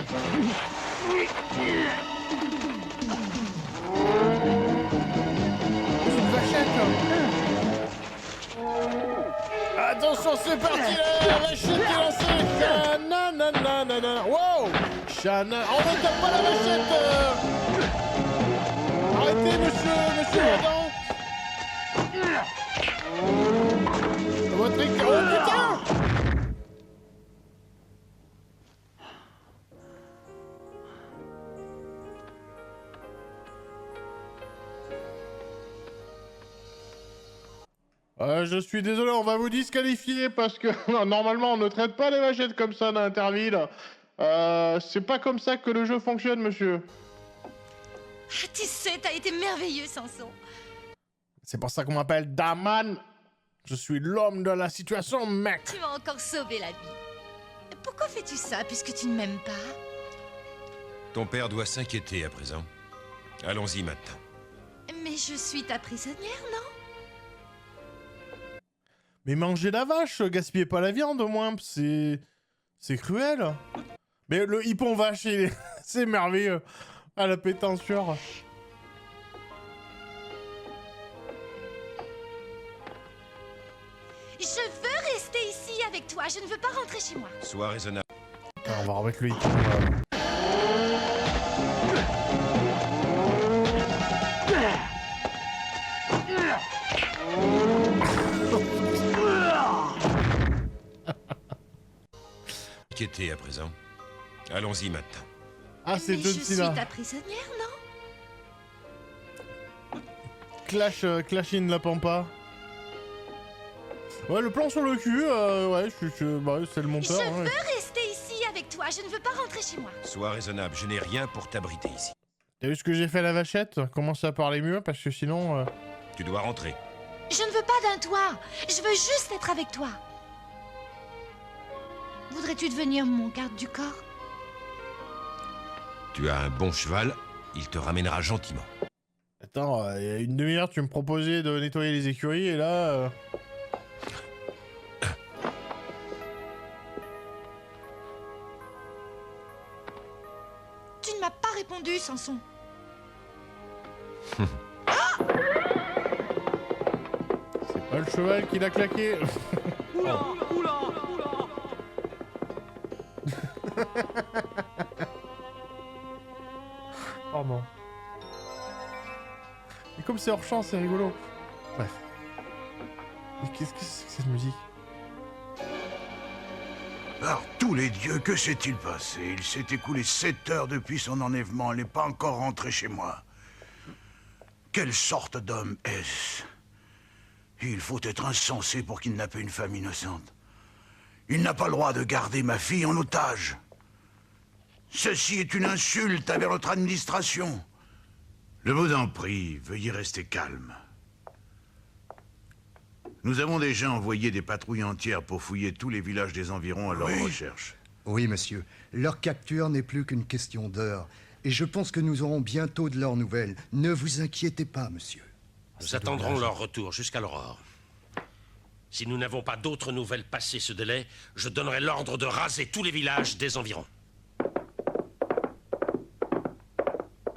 Speaker 1: une vachette. Attention, c'est parti là, la vachette est lancée. Chananana. Wow. Chana. On ne tape pas la vachette. Arrêtez, monsieur Adam. Votre écran. Oh putain. Je suis désolé, on va vous disqualifier parce que normalement on ne traite pas les vachettes comme ça dans Interville. C'est pas comme ça que le jeu fonctionne, monsieur.
Speaker 10: Ah, tu sais, t'as été merveilleux, Samson.
Speaker 1: C'est pour ça qu'on m'appelle Daman. Je suis l'homme de la situation, mec.
Speaker 10: Tu m'as encore sauvé la vie. Pourquoi fais-tu ça, puisque tu ne m'aimes pas?
Speaker 5: Ton père doit s'inquiéter à présent. Allons-y maintenant.
Speaker 10: Mais je suis ta prisonnière, non?
Speaker 1: Mais mangez la vache, gaspillez pas la viande au moins, c'est cruel. Mais le hippon vache, c'est merveilleux. À la pétensure.
Speaker 10: Je veux rester ici avec toi, je ne veux pas rentrer chez moi.
Speaker 5: Sois raisonnable.
Speaker 1: Attends, on va remettre le hippon.
Speaker 5: Inquiété à présent. Allons-y maintenant.
Speaker 1: Ah, c'est
Speaker 10: Mais
Speaker 1: John
Speaker 10: je
Speaker 1: Cena.
Speaker 10: suis ta prisonnière, non?
Speaker 1: Clash in la pampa. Ouais, le plan sur le cul, ouais, bah, c'est le monteur.
Speaker 10: Je
Speaker 1: hein.
Speaker 10: veux rester ici avec toi, je ne veux pas rentrer chez moi.
Speaker 5: Sois raisonnable, je n'ai rien pour t'abriter ici.
Speaker 1: T'as vu ce que j'ai fait à la vachette? Commence à parler mieux, parce que sinon...
Speaker 5: Tu dois rentrer.
Speaker 10: Je ne veux pas d'un toit, je veux juste être avec toi. Voudrais-tu devenir mon garde du corps?
Speaker 5: Tu as un bon cheval, il te ramènera gentiment.
Speaker 1: Attends, il y a une demi-heure, tu me proposais de nettoyer les écuries, et là...
Speaker 10: Tu ne m'as pas répondu, Samson.
Speaker 1: C'est pas le cheval qui l'a claqué.
Speaker 11: Oula, oula, oula.
Speaker 1: Pardon. Et comme c'est hors champ, c'est rigolo. Bref. Mais qu'est-ce que c'est que cette musique?
Speaker 8: Par tous les dieux, que s'est-il passé? Il s'est écoulé 7 heures depuis son enlèvement. Elle n'est pas encore rentrée chez moi. Quelle sorte d'homme est-ce? Il faut être insensé pour kidnapper une femme innocente. Il n'a pas le droit de garder ma fille en otage. Ceci est une insulte envers notre administration. Je vous en prie, veuillez rester calme. Nous avons déjà envoyé des patrouilles entières pour fouiller tous les villages des environs à leur recherche.
Speaker 9: Oui, monsieur. Leur capture n'est plus qu'une question d'heure. Et je pense que nous aurons bientôt de leurs nouvelles. Ne vous inquiétez pas, monsieur.
Speaker 4: Nous attendrons leur retour jusqu'à l'aurore. Si nous n'avons pas d'autres nouvelles passé ce délai, je donnerai l'ordre de raser tous les villages des environs.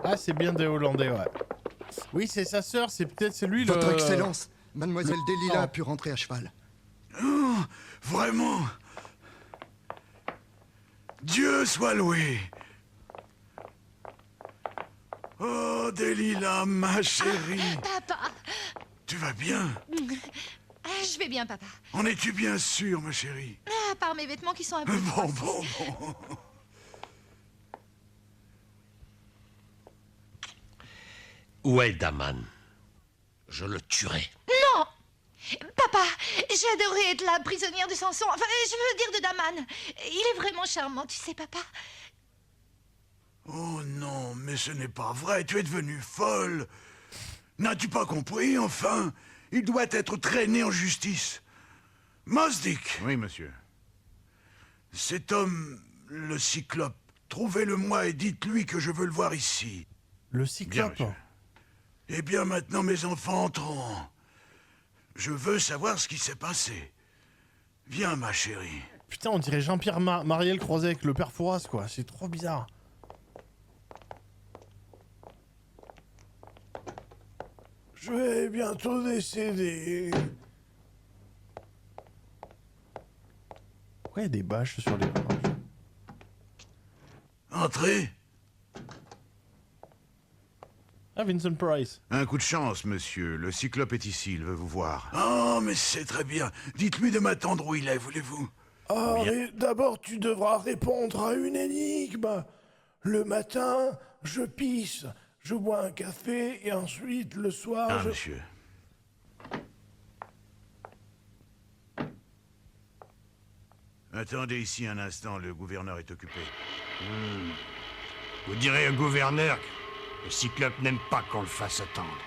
Speaker 1: Ah, c'est bien des Hollandais, ouais. Oui, c'est sa sœur, c'est peut-être c'est lui
Speaker 9: Votre
Speaker 1: le...
Speaker 9: Excellence, Mademoiselle Delilah
Speaker 1: Oh.
Speaker 9: a pu rentrer à cheval.
Speaker 8: Oh, vraiment? Dieu soit loué. Oh, Delilah, ma chérie.
Speaker 7: Papa.
Speaker 8: Tu vas bien?
Speaker 7: Je vais bien, papa.
Speaker 8: En es-tu bien sûr, ma chérie?
Speaker 7: À part mes vêtements qui sont un peu...
Speaker 8: Bon.
Speaker 4: Où est Daman? Je le tuerai.
Speaker 7: Non! Papa, j'adorais être la prisonnière de Samson. Enfin, je veux dire de Daman. Il est vraiment charmant, tu sais, papa.
Speaker 8: Oh non, mais ce n'est pas vrai, tu es devenue folle. N'as-tu pas compris, enfin? Il doit être traîné en justice. Mosdick.
Speaker 12: Oui, monsieur.
Speaker 8: Cet homme, le Cyclope, trouvez-le-moi et dites-lui que je veux le voir ici.
Speaker 1: Le Cyclope?
Speaker 8: Eh bien, maintenant, mes enfants, entrons. Je veux savoir ce qui s'est passé. Viens, ma chérie.
Speaker 1: Putain, on dirait Jean-Pierre Mariel croisé avec le père Fouras, quoi. C'est trop bizarre. Je vais bientôt décéder. Pourquoi il y a des bâches sur les bâches?
Speaker 8: Entrez.
Speaker 1: Ah, Vincent Price.
Speaker 12: Un coup de chance, monsieur. Le Cyclope est ici, il veut vous voir.
Speaker 8: Oh, mais c'est très bien. Dites-lui de m'attendre où il est, voulez-vous?
Speaker 1: Ah, mais d'abord, tu devras répondre à une énigme. Le matin, je pisse, je bois un café, et ensuite, le soir,
Speaker 8: monsieur.
Speaker 12: Attendez ici un instant, le gouverneur est occupé.
Speaker 13: Vous direz au gouverneur que le Cyclope n'aime pas qu'on le fasse attendre.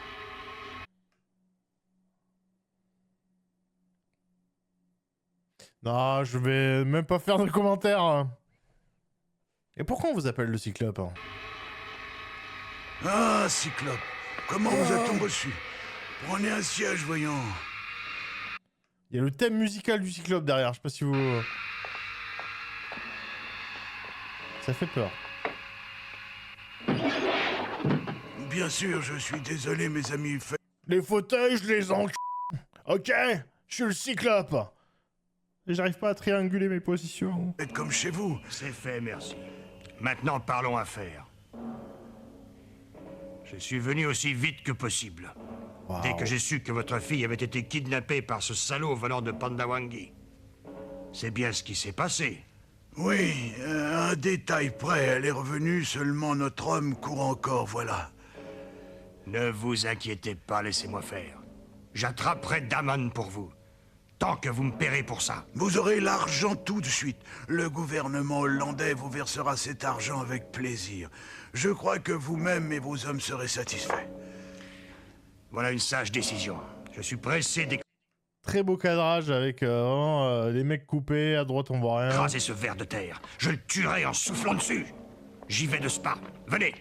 Speaker 1: Non, je vais même pas faire de commentaires. Et pourquoi on vous appelle le Cyclope?
Speaker 8: Ah, Cyclope, comment vous a-t-on reçu? Prenez un siège, voyons.
Speaker 1: Il y a le thème musical du Cyclope derrière, je sais pas si vous... Ça fait peur.
Speaker 8: Bien sûr, je suis désolé, mes amis.
Speaker 1: Les fauteuils, je les enc... Ok, je suis le Cyclope. Et j'arrive pas à trianguler mes positions.
Speaker 8: Faites comme chez vous.
Speaker 13: C'est fait, merci. Maintenant, parlons affaires. Je suis venu aussi vite que possible.
Speaker 1: Wow.
Speaker 13: Dès que j'ai su que votre fille avait été kidnappée par ce salaud venant de Pandawangi. C'est bien ce qui s'est passé.
Speaker 8: Oui, un détail près, elle est revenue, seulement notre homme court encore, voilà.
Speaker 13: Ne vous inquiétez pas, laissez-moi faire. J'attraperai Daman pour vous. Tant que vous me paierez pour ça.
Speaker 8: Vous aurez l'argent tout de suite. Le gouvernement hollandais vous versera cet argent avec plaisir. Je crois que vous-même et vos hommes serez satisfaits.
Speaker 13: Voilà une sage décision. Je suis pressé d'écraser
Speaker 1: Très beau cadrage avec vraiment, les mecs coupés, à droite on voit rien.
Speaker 13: ce ver de terre. Je le tuerai en soufflant dessus. J'y vais de ce pas. Venez.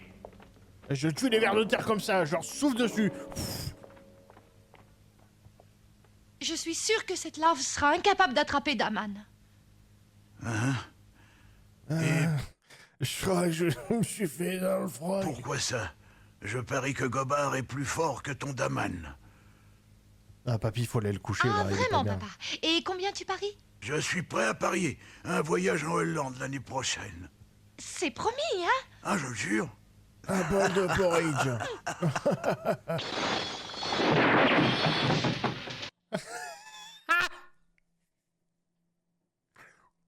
Speaker 1: Et je tue les vers de terre comme ça, je leur souffle dessus.
Speaker 7: Je suis sûre que cette larve sera incapable d'attraper Daman.
Speaker 1: Je crois que je me suis fait dans le froid.
Speaker 8: Pourquoi ça? Je parie que Gobard est plus fort que ton Daman.
Speaker 1: Ah, papy, il faut aller le coucher.
Speaker 7: Ah,
Speaker 1: là, il est pas
Speaker 7: vraiment,
Speaker 1: bien.
Speaker 7: papa? Et combien tu paries?
Speaker 8: Je suis prêt à parier. Un voyage en Hollande l'année prochaine.
Speaker 7: C'est promis, hein?
Speaker 8: Ah, je le jure.
Speaker 1: Un bol de porridge.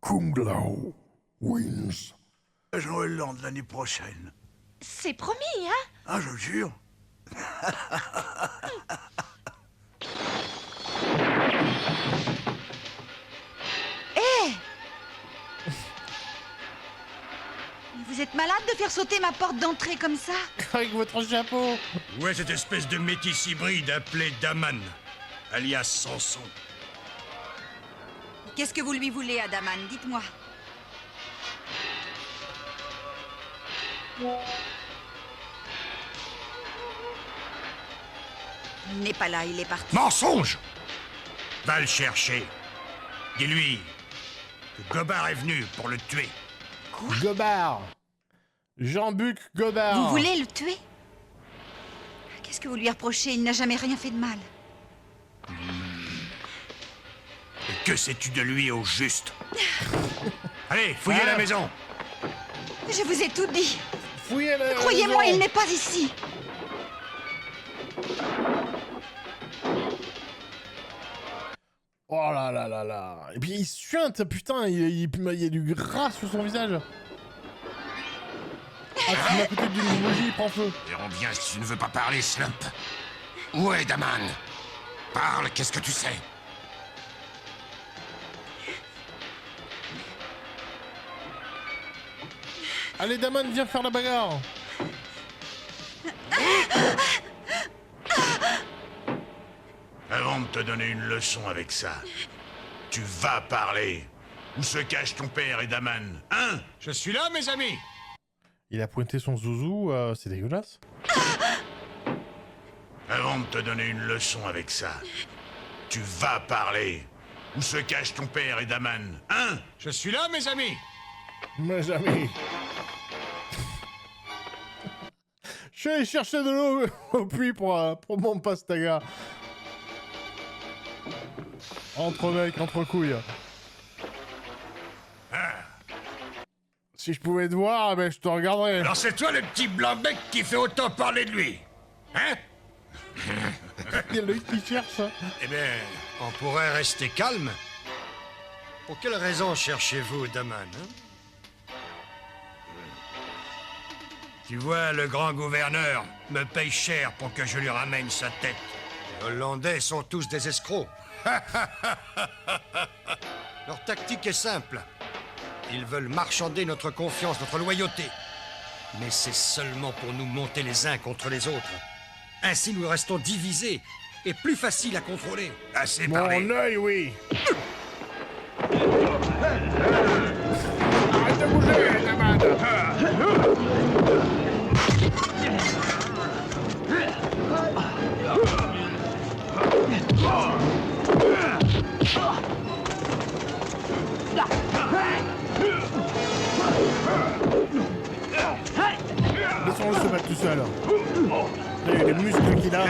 Speaker 1: Kung Lao wins.
Speaker 8: Voyage en Hollande l'année prochaine.
Speaker 7: C'est promis, hein?
Speaker 8: Ah, je le jure.
Speaker 6: Hé! Vous êtes malade de faire sauter ma porte d'entrée comme ça?
Speaker 1: Avec votre chapeau.
Speaker 13: Où est cette espèce de métis hybride appelé Daman, alias Samson?
Speaker 6: Qu'est-ce que vous lui voulez à Daman? Dites-moi. Il n'est pas là, il est parti.
Speaker 13: Mensonge! Va le chercher. Dis-lui que Gobard est venu pour le tuer.
Speaker 6: Quoi?
Speaker 1: Gobard. Jean-Buc Gobard.
Speaker 6: Vous voulez le tuer? Qu'est-ce que vous lui reprochez? Il n'a jamais rien fait de mal.
Speaker 13: Et que sais-tu de lui au juste? Allez, fouillez la maison.
Speaker 6: Je vous ai tout dit.
Speaker 1: fouiller la
Speaker 6: Croyez-moi,
Speaker 1: maison.
Speaker 6: il n'est pas ici.
Speaker 1: Oh là là là là. Et puis il suinte, putain, il y a du gras sur son visage. Ah, tu m'as côté d'une bougie, prend feu.
Speaker 5: Verrons bien si tu ne veux pas parler, Slump. Où est Daman? Parle, qu'est-ce que tu sais?
Speaker 1: Allez, Daman, viens faire la bagarre.
Speaker 8: Avant de te donner une leçon avec ça, tu vas parler. Où se cache ton père et Daman? Hein?
Speaker 13: Je suis là, mes amis.
Speaker 1: Il a pointé son zouzou, c'est dégueulasse.
Speaker 8: Avant de te donner une leçon avec ça, tu vas parler. Où se cache ton père et Daman? Hein?
Speaker 13: Je suis là, mes amis.
Speaker 1: Mes amis. Je suis allé chercher de l'eau au puits pour mon pastaga. Entre mecs, entre couilles. Si je pouvais te voir, ben je te regarderais.
Speaker 13: Alors c'est toi le petit blanc-bec qui fait autant parler de lui. Hein?
Speaker 1: Il y a l'œil qui cherche.
Speaker 13: Eh bien, on pourrait rester calme. Pour quelle raison cherchez-vous Daman, hein? Tu vois, le grand gouverneur me paye cher pour que je lui ramène sa tête. Les Hollandais sont tous des escrocs. Leur tactique est simple. Ils veulent marchander notre confiance, notre loyauté. Mais c'est seulement pour nous monter les uns contre les autres. Ainsi, nous restons divisés et plus faciles à contrôler. Assez parlé.
Speaker 1: Mon œil, oui. Arrête de bouger, Daman. Laissons-le se battre tout seul. Il y a les muscles qu'il a.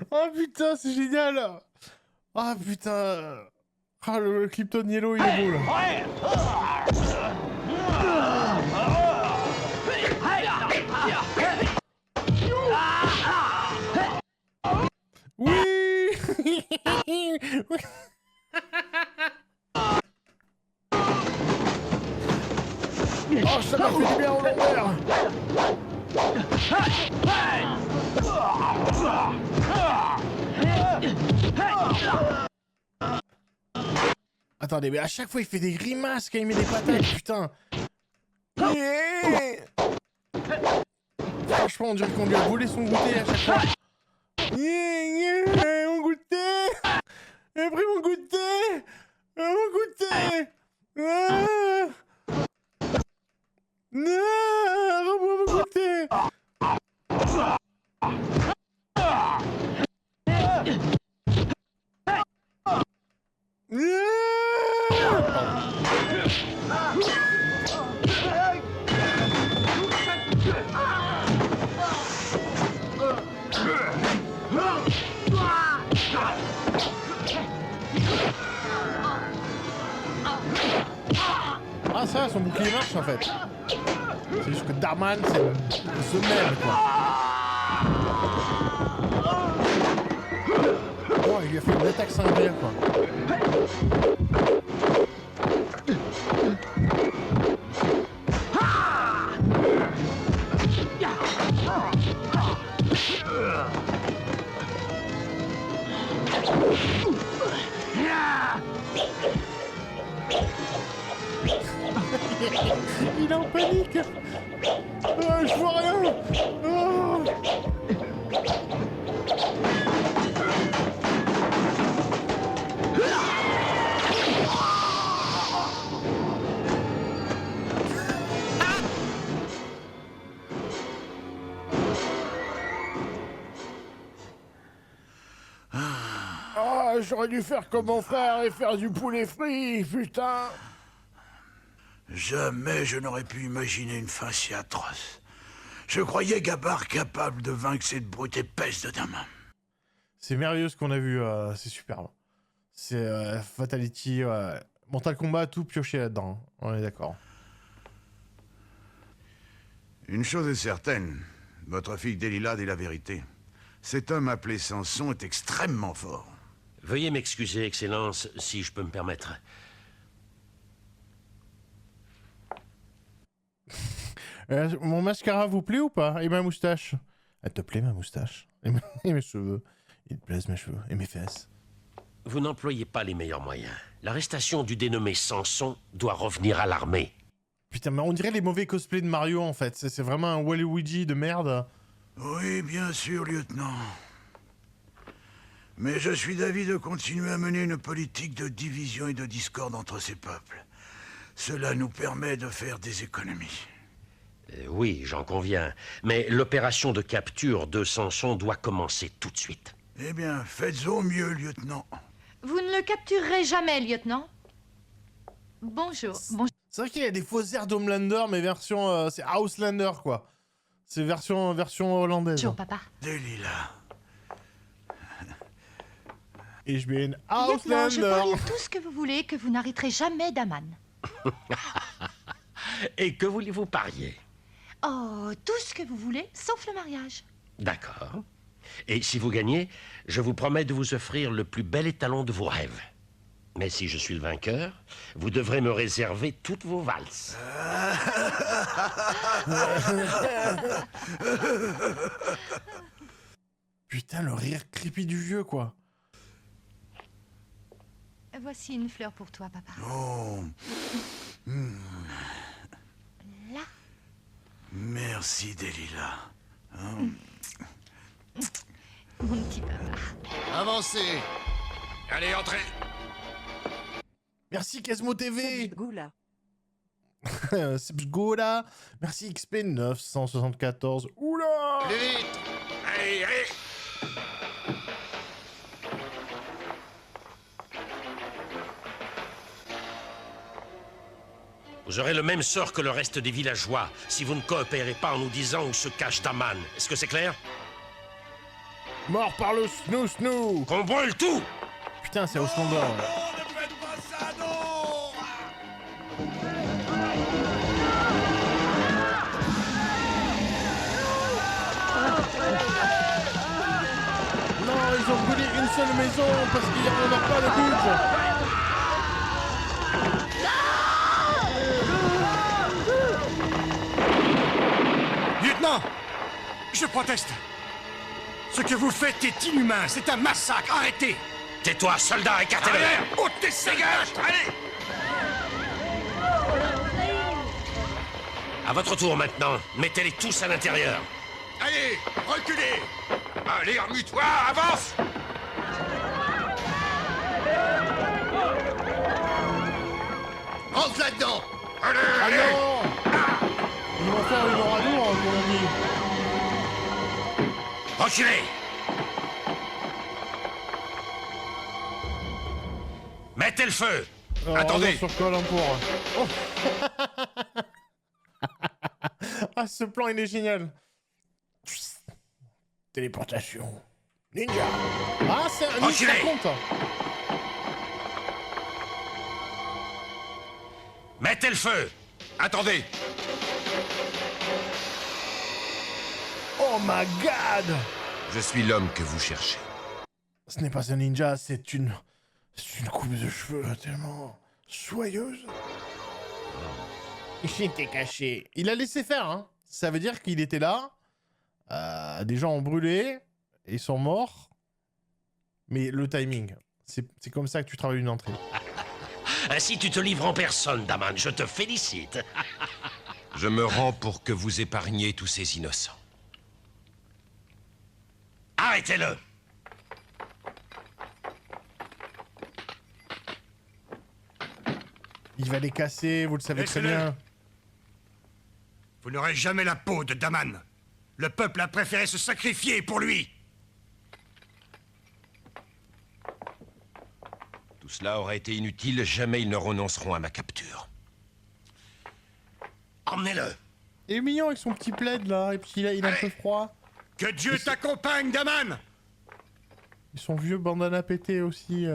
Speaker 1: Oh putain, c'est génial! Ah putain! Ah, le Krypton Yellow, il est beau là! Oui! Oh, ça m'a fait du bien au l'envers! Attendez, mais à chaque fois il fait des grimaces quand il met des patates, putain! Yeah. Franchement, on dirait qu'on lui a volé son goûter à chaque fois. Mon goûter! J'ai pris mon goûter! Mon goûter! Rends-moi mon goûter! Ah ça, son bouclier marche en fait. C'est juste que Daman, c'est le même quoi. Oh, il lui a fait une attaque singulière quoi. Il est en panique. Je vois rien. Oh. j'aurais dû faire comme mon frère et faire du poulet frit, putain.
Speaker 8: Jamais je n'aurais pu imaginer une fin si atroce. Je croyais Gabar capable de vaincre cette brute épaisse de Daman.
Speaker 1: C'est merveilleux ce qu'on a vu, c'est superbe. C'est Fatality, Mortal Kombat, tout pioché là-dedans, on est d'accord.
Speaker 12: Une chose est certaine, votre fille Delilah dit la vérité. Cet homme appelé Samson est extrêmement fort.
Speaker 4: Veuillez m'excuser, Excellence, si je peux me permettre.
Speaker 1: Mon mascara vous plaît ou pas? Et ma moustache? Elle te plaît ma moustache? Et mes cheveux? Ils te plaisent mes cheveux? Et mes fesses?
Speaker 4: Vous n'employez pas les meilleurs moyens. L'arrestation du dénommé Samson doit revenir à l'armée.
Speaker 1: Putain, mais on dirait les mauvais cosplays de Mario en fait. C'est vraiment un Waluigi de merde.
Speaker 8: Oui, bien sûr, lieutenant. Mais je suis d'avis de continuer à mener une politique de division et de discorde entre ces peuples. Cela nous permet de faire des économies.
Speaker 4: Oui, j'en conviens. Mais l'opération de capture de Samson doit commencer tout de suite.
Speaker 8: Eh bien, faites au mieux, lieutenant.
Speaker 7: Vous ne le capturerez jamais, lieutenant. Bonjour.
Speaker 1: C'est vrai qu'il y a des fausses airs d'Homelander, mais version... c'est Houselander, quoi. C'est version hollandaise.
Speaker 7: Bonjour, papa.
Speaker 8: Delilah.
Speaker 1: Et je bin
Speaker 7: Lieutenant, je
Speaker 1: Houselander.
Speaker 7: parie tout ce que vous voulez que vous n'arrêterez jamais Daman.
Speaker 4: Et que voulez-vous parier?
Speaker 7: Oh, tout ce que vous voulez, sauf le mariage.
Speaker 4: D'accord. Et si vous gagnez, je vous promets de vous offrir le plus bel étalon de vos rêves. Mais si je suis le vainqueur, vous devrez me réserver toutes vos valses.
Speaker 1: Putain, le rire creepy du vieux, quoi.
Speaker 7: Voici une fleur pour toi, papa.
Speaker 8: Oh.
Speaker 7: Là.
Speaker 8: Merci, Delilah.
Speaker 7: Mon petit papa.
Speaker 5: Avancez. Allez, entrez.
Speaker 1: Merci Kesmo TV.
Speaker 2: Goula.
Speaker 1: Goula. Merci XP 974. Oula.
Speaker 5: Plus vite. Allez, allez.
Speaker 4: Vous aurez le même sort que le reste des villageois si vous ne coopérez pas en nous disant où se cache Daman. Est-ce que c'est clair?
Speaker 1: Mort par le snou.
Speaker 4: Qu'on brûle tout.
Speaker 1: Putain, c'est Houselander. Ouais.
Speaker 5: Ne faites pas ça, non.
Speaker 1: Non, ils ont brûlé une seule maison parce qu'il n'y en a pas de but.
Speaker 13: Lieutenant, je proteste. Ce que vous faites est inhumain. C'est un massacre. Arrêtez.
Speaker 4: Tais-toi, soldat, écartez-le.
Speaker 13: Arrière, ôtez ces gages. Allez.
Speaker 4: À votre tour maintenant, mettez-les tous à l'intérieur.
Speaker 5: Allez, reculez. Allez, remue-toi, avance. Rentre là-dedans. Allez,
Speaker 1: Ah
Speaker 5: allez.
Speaker 1: non. Ils vont faire une oradour, mon ami.
Speaker 4: Reculez. Mettez le feu.
Speaker 5: Attendez.
Speaker 1: Sur Kuala Lumpur. Oh. Ah, ce plan, il est génial. Téléportation. Ninja. Ah, c'est un ninja
Speaker 4: Reculez.
Speaker 1: compte.
Speaker 4: Mettez le feu.
Speaker 5: Attendez.
Speaker 1: Oh my god.
Speaker 5: Je suis l'homme que vous cherchez.
Speaker 1: Ce n'est pas un ninja, c'est une coupe de cheveux tellement soyeuse. Il était caché. Il a laissé faire, hein. Ça veut dire qu'il était là. Des gens ont brûlé. Et ils sont morts. Mais le timing. C'est comme ça que tu travailles une entrée.
Speaker 4: Ainsi tu te livres en personne, Daman. Je te félicite.
Speaker 5: Je me rends pour que vous épargniez tous ces innocents.
Speaker 4: Arrêtez-le.
Speaker 1: Il va les casser, vous le savez très
Speaker 13: Laissez-le.
Speaker 1: bien.
Speaker 13: Vous n'aurez jamais la peau de Daman. Le peuple a préféré se sacrifier pour lui.
Speaker 5: Tout cela aurait été inutile, jamais ils ne renonceront à ma capture.
Speaker 13: Emmenez-le.
Speaker 1: Il est mignon avec son petit plaid là, et puis il a un peu froid.
Speaker 13: Que Dieu t'accompagne, Daman.
Speaker 1: Et son vieux bandana pété aussi.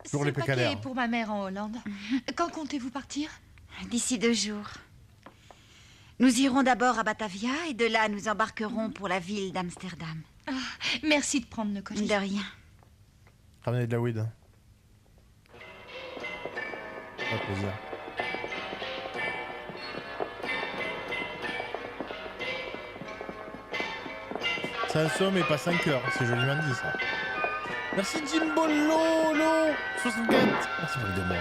Speaker 1: Toujours les
Speaker 7: Ce paquet
Speaker 1: pécalaires.
Speaker 7: est pour ma mère en Hollande. Quand comptez-vous partir?
Speaker 6: D'ici 2 jours. Nous irons d'abord à Batavia et de là nous embarquerons pour la ville d'Amsterdam.
Speaker 7: Ah, merci de prendre le colis.
Speaker 6: De rien.
Speaker 1: Ramener de la weed. Pas plaisir. Ça assomme et pas 5 heures, c'est joliment dit ça. Merci Jimbolo 64. Merci pour le démon.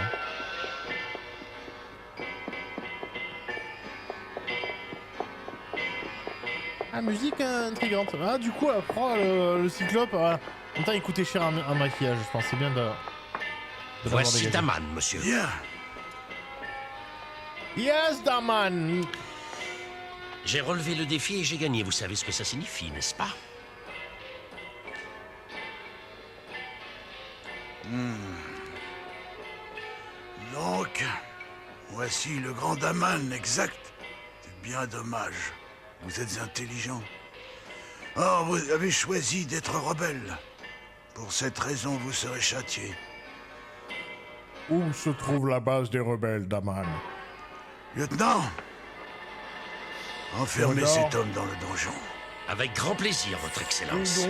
Speaker 1: Ah, musique intrigante. Ah, du coup, après, le cyclope, en même temps, il coûtait cher un maquillage, je pense. C'est bien de
Speaker 4: Voici Daman, monsieur.
Speaker 12: Bien.
Speaker 1: Yes, Daman.
Speaker 4: J'ai relevé le défi et j'ai gagné. Vous savez ce que ça signifie, n'est-ce pas?
Speaker 12: Donc, voici le grand Daman, exact. C'est bien dommage. Vous êtes intelligent. Oh, vous avez choisi d'être rebelle. Pour cette raison, vous serez châtié.
Speaker 1: Où se trouve la base des rebelles, Daman?
Speaker 12: Lieutenant, enfermez
Speaker 1: Théodore.
Speaker 12: cet homme dans le donjon.
Speaker 4: Avec grand plaisir, votre excellence.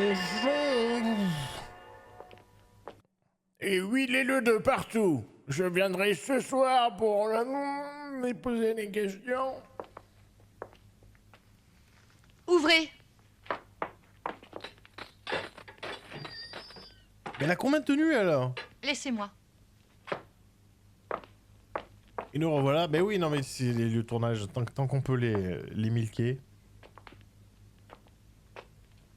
Speaker 1: Et huilez-le de partout. Je viendrai ce soir pour me poser des questions.
Speaker 7: Ouvrez.
Speaker 1: Mais elle a combien de tenues, alors?
Speaker 7: Laissez-moi.
Speaker 1: Et nous revoilà. Ben oui, non, mais c'est les lieux de tournage. Tant qu'on peut les milquer.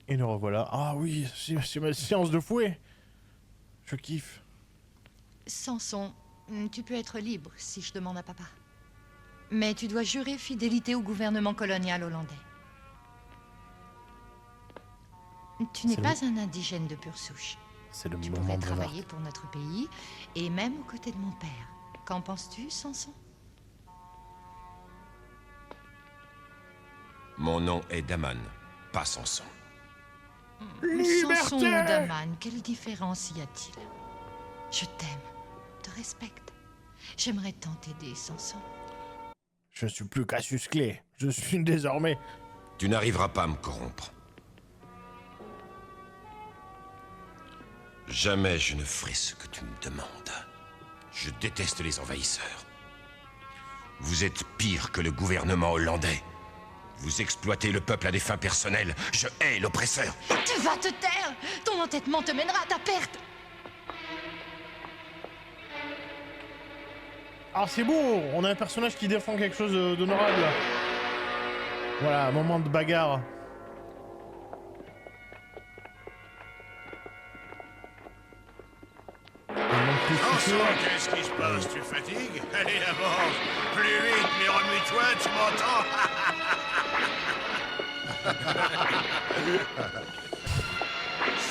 Speaker 1: Et nous revoilà. Ah oui, c'est ma séance de fouet. Je kiffe.
Speaker 7: Samson, tu peux être libre si je demande à papa. Mais tu dois jurer fidélité au gouvernement colonial hollandais. Tu n'es
Speaker 1: C'est
Speaker 7: pas un indigène de pure souche.
Speaker 1: C'est le
Speaker 7: Tu
Speaker 1: moment
Speaker 7: pourrais
Speaker 1: de
Speaker 7: travailler pour notre pays et même aux côtés de mon père. Qu'en penses-tu, Samson?
Speaker 5: Mon nom est Daman, pas Samson.
Speaker 7: Samson ou Daman, quelle différence y a-t-il? Je t'aime, te respecte. J'aimerais tant t'aider, Samson.
Speaker 1: Je ne suis plus Cassius Clay. Je suis désormais...
Speaker 5: Tu n'arriveras pas à me corrompre. Jamais je ne ferai ce que tu me demandes. Je déteste les envahisseurs. Vous êtes pire que le gouvernement hollandais. Vous exploitez le peuple à des fins personnelles. Je hais l'oppresseur.
Speaker 7: Tu vas te taire! Ton entêtement te mènera à ta perte!
Speaker 1: Ah, c'est beau. On a un personnage qui défend quelque chose d'honorable. Voilà, un moment de bagarre.
Speaker 8: Samson, qu'est-ce qui se passe? Tu fatigues? Allez, avance! Plus vite, mais remue-toi, tu m'entends?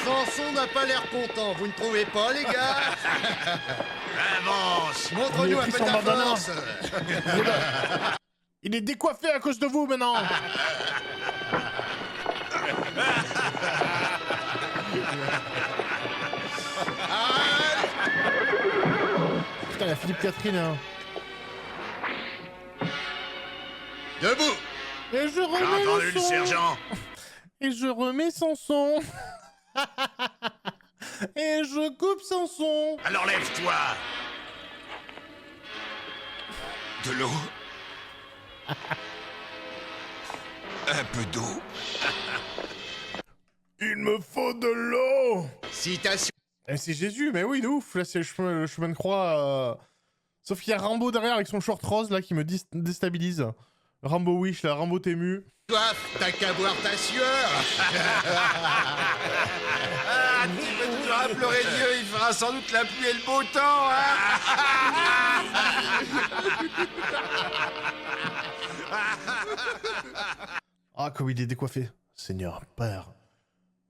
Speaker 9: Samson n'a pas l'air content, vous ne trouvez pas, les gars?
Speaker 8: Avance!
Speaker 9: Montre-nous un peu ta force!
Speaker 1: Il est décoiffé à cause de vous maintenant. Putain, la Philippe Catherine. Hein.
Speaker 8: Debout!
Speaker 1: Et je
Speaker 8: J'ai
Speaker 1: remets
Speaker 8: entendu
Speaker 1: le
Speaker 8: le
Speaker 1: son.
Speaker 8: sergent!
Speaker 1: Et je remets Samson. Et je coupe Samson.
Speaker 8: Alors lève-toi!
Speaker 5: De l'eau. Un peu d'eau.
Speaker 1: Il me faut de l'eau.
Speaker 9: Citation.
Speaker 1: Eh, c'est Jésus, mais oui, de ouf. Là, c'est le chemin de croix. Sauf qu'il y a Rambo derrière avec son short rose là qui me déstabilise. Rambo Wish, là, Rambo Tému.
Speaker 9: Soif, t'as qu'à boire ta sueur.
Speaker 5: Ah, tu peux toujours implorer Dieu, il fera sans doute la pluie et le beau temps,
Speaker 1: Ah, comme il est décoiffé. Seigneur, Père,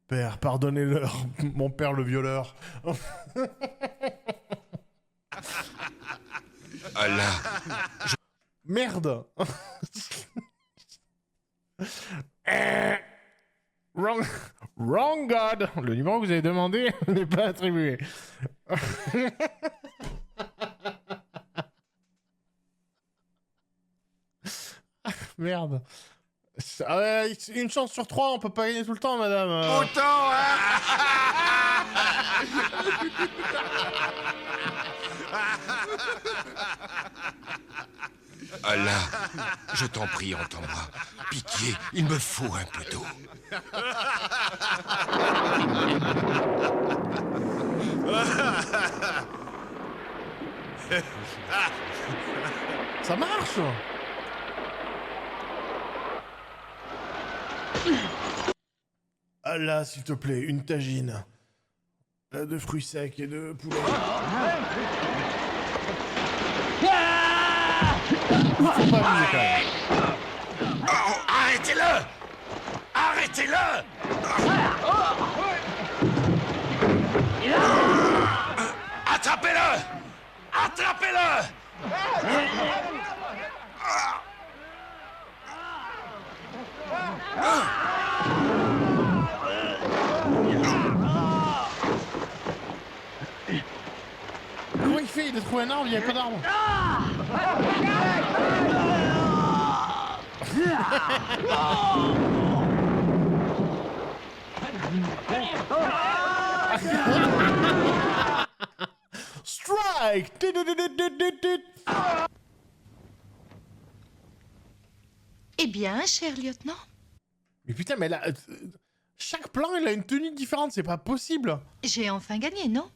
Speaker 1: Père, pardonnez-leur. Mon père le violeur.
Speaker 5: Allah.
Speaker 1: Merde. Wrong God. Le numéro que vous avez demandé n'est pas attribué. Merde. Ah ouais, une chance sur 3, on peut pas gagner tout le temps, madame.
Speaker 12: Autant,
Speaker 5: Allah, je t'en prie, entends-moi. Pitié, il me faut un peu d'eau.
Speaker 1: Ça marche. Allah, s'il te plaît, une tagine. De fruits secs et de poulet. Faut pas abuser, quand même.
Speaker 5: Oh, arrêtez-le! Arrêtez-le! Attrapez-le! Attrapez-le!
Speaker 1: Comment il fait? Il a trouvé un arbre, il n'y a pas d'arbre. Strike!
Speaker 7: Eh bien, cher lieutenant.
Speaker 1: Mais putain, mais là, chaque plan, il a une tenue différente, c'est pas possible.
Speaker 7: J'ai enfin gagné, non?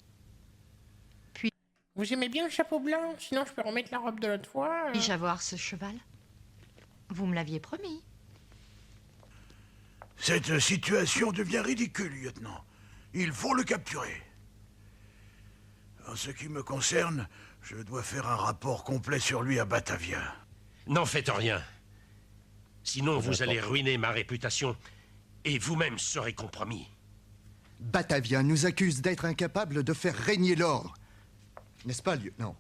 Speaker 14: Vous aimez bien le chapeau blanc? Sinon, je peux remettre la robe de l'autre fois.
Speaker 7: Puis-je avoir ce cheval? Vous me l'aviez promis.
Speaker 12: Cette situation devient ridicule, lieutenant. Il faut le capturer. En ce qui me concerne, je dois faire un rapport complet sur lui à Batavia.
Speaker 4: N'en faites rien. Sinon, vous allez ruiner ma réputation et vous-même serez compromis.
Speaker 9: Batavia nous accuse d'être incapables de faire régner l'ordre. N'est-ce pas, lieutenant?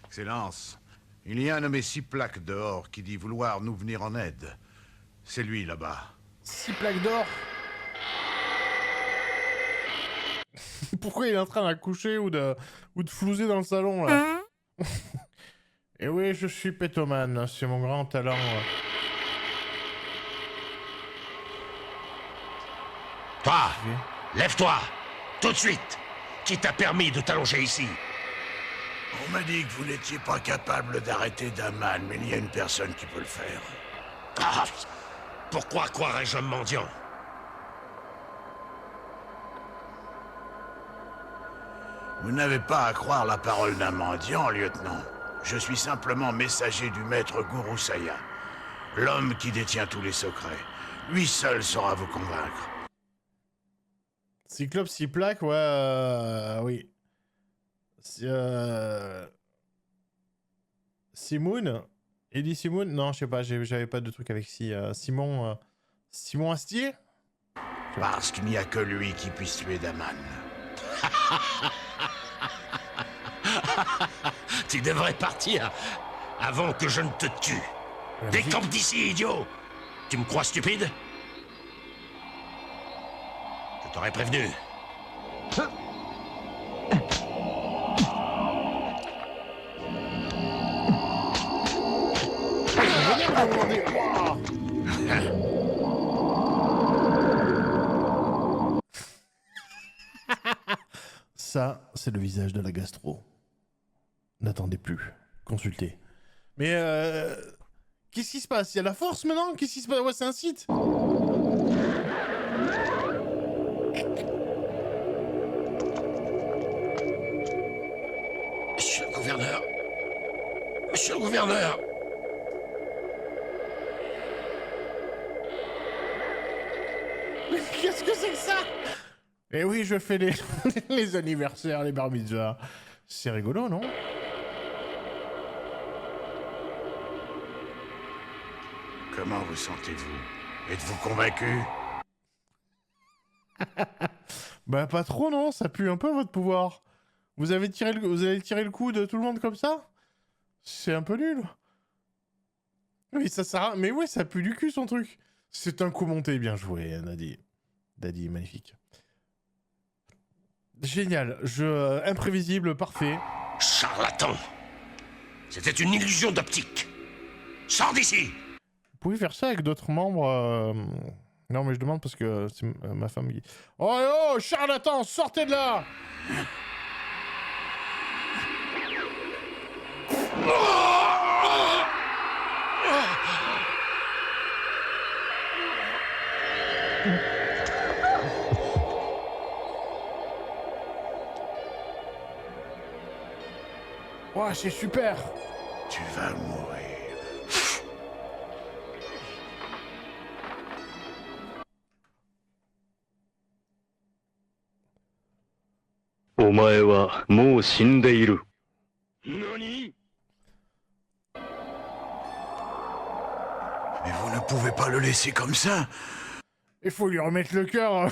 Speaker 8: Excellence, il y a un nommé Siplak dehors qui dit vouloir nous venir en aide. C'est lui, là-bas.
Speaker 1: 6 plaques d'or. Pourquoi il est en train d'accoucher ou de flouser dans le salon, là? Et oui, je suis pétomane, c'est mon grand talent.
Speaker 4: Toi, lève-toi, tout de suite. Qui t'a permis de t'allonger ici?
Speaker 12: On m'a dit que vous n'étiez pas capable d'arrêter Daman, mais il y a une personne qui peut le faire.
Speaker 4: Ah, pourquoi croirais-je un mendiant?
Speaker 12: Vous n'avez pas à croire la parole d'un mendiant, lieutenant. Je suis simplement messager du maître Guru Saya, l'homme qui détient tous les secrets. Lui seul saura vous convaincre.
Speaker 1: Cyclope 6 plaques, ouais, oui. Simoun? Eddie Simoun? Non, je sais pas, j'avais pas de truc avec Simon Astier?
Speaker 12: Parce qu'il n'y a que lui qui puisse tuer Daman.
Speaker 4: Tu devrais partir avant que je ne te tue. Décampe d'ici, idiot! Tu me crois stupide? Je t'aurais prévenu.
Speaker 1: Ça, c'est le visage de la gastro. N'attendez plus. Consultez. Mais qu'est-ce qui se passe? Il y a la force maintenant? Qu'est-ce qui se passe? Ouais, c'est un site.
Speaker 4: Monsieur le gouverneur. Monsieur le gouverneur.
Speaker 1: Qu'est-ce que c'est que ça? Eh oui, je fais les anniversaires, les bar mitzvahs. C'est rigolo, non?
Speaker 12: Comment vous sentez-vous? Êtes-vous convaincu?
Speaker 1: Bah pas trop, non, ça pue un peu votre pouvoir. Vous avez tiré le coup de tout le monde comme ça? C'est un peu nul. Oui, ça sert à... Mais ouais, ça pue du cul son truc. C'est un coup monté, bien joué, Daddy. Daddy, magnifique. Génial, jeu imprévisible, parfait.
Speaker 5: Charlatan! C'était une illusion d'optique. Sors d'ici!
Speaker 1: Vous pouvez faire ça avec d'autres membres Non, mais je demande parce que c'est ma femme qui... Oh, charlatan, sortez de là! Oh, c'est super!
Speaker 12: Tu vas mourir.
Speaker 15: お前はもう死んでいる。
Speaker 12: 何? Mais vous ne pouvez pas le laisser comme ça.
Speaker 1: Il faut lui remettre le cœur.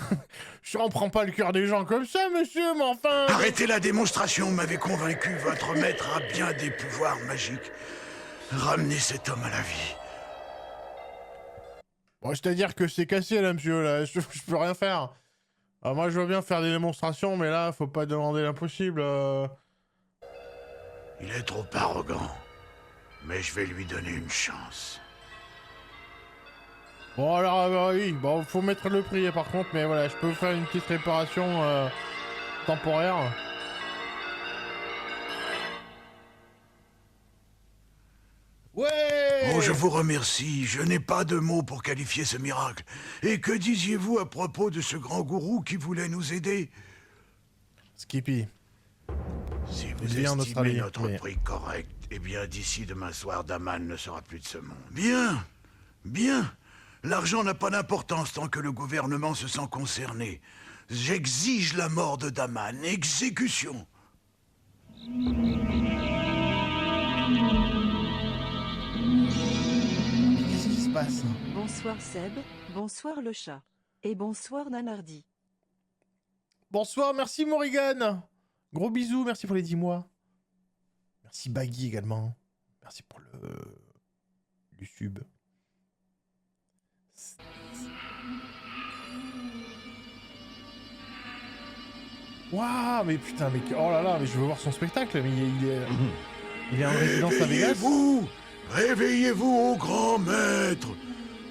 Speaker 1: Je ne prends pas le cœur des gens comme ça, monsieur, mais enfin...
Speaker 12: Arrêtez la démonstration, m'avez convaincu. Votre maître a bien des pouvoirs magiques. Ramenez cet homme à la vie.
Speaker 1: Bon, c'est-à-dire que c'est cassé, là, monsieur, là. Je peux rien faire. Alors, moi, je veux bien faire des démonstrations, mais là, faut pas demander l'impossible.
Speaker 12: Il est trop arrogant. Mais je vais lui donner une chance.
Speaker 1: Bon, alors, oui, bon, faut mettre le prix, par contre, mais voilà, je peux vous faire une petite réparation temporaire. Ouais!
Speaker 12: Oh, je vous remercie. Je n'ai pas de mots pour qualifier ce miracle. Et que disiez-vous à propos de ce grand gourou qui voulait nous aider?
Speaker 1: Skippy.
Speaker 12: Si vous estimez notre prix correct, eh bien, d'ici demain soir, Daman ne sera plus de ce monde. Bien, bien. L'argent n'a pas d'importance tant que le gouvernement se sent concerné. J'exige la mort de Daman. Exécution.
Speaker 1: Qu'est-ce qui se passe?
Speaker 2: Bonsoir Seb, bonsoir le chat. Et bonsoir Nanardi.
Speaker 1: Bonsoir, merci Morrigan. Gros bisous, merci pour les 10 mois. Merci Baggy également. Merci pour le sub. Waouh, mais putain, mais oh là là, mais je veux voir son spectacle, mais il est en résidence à Vegas.
Speaker 12: Réveillez-vous! Réveillez-vous, ô grand maître!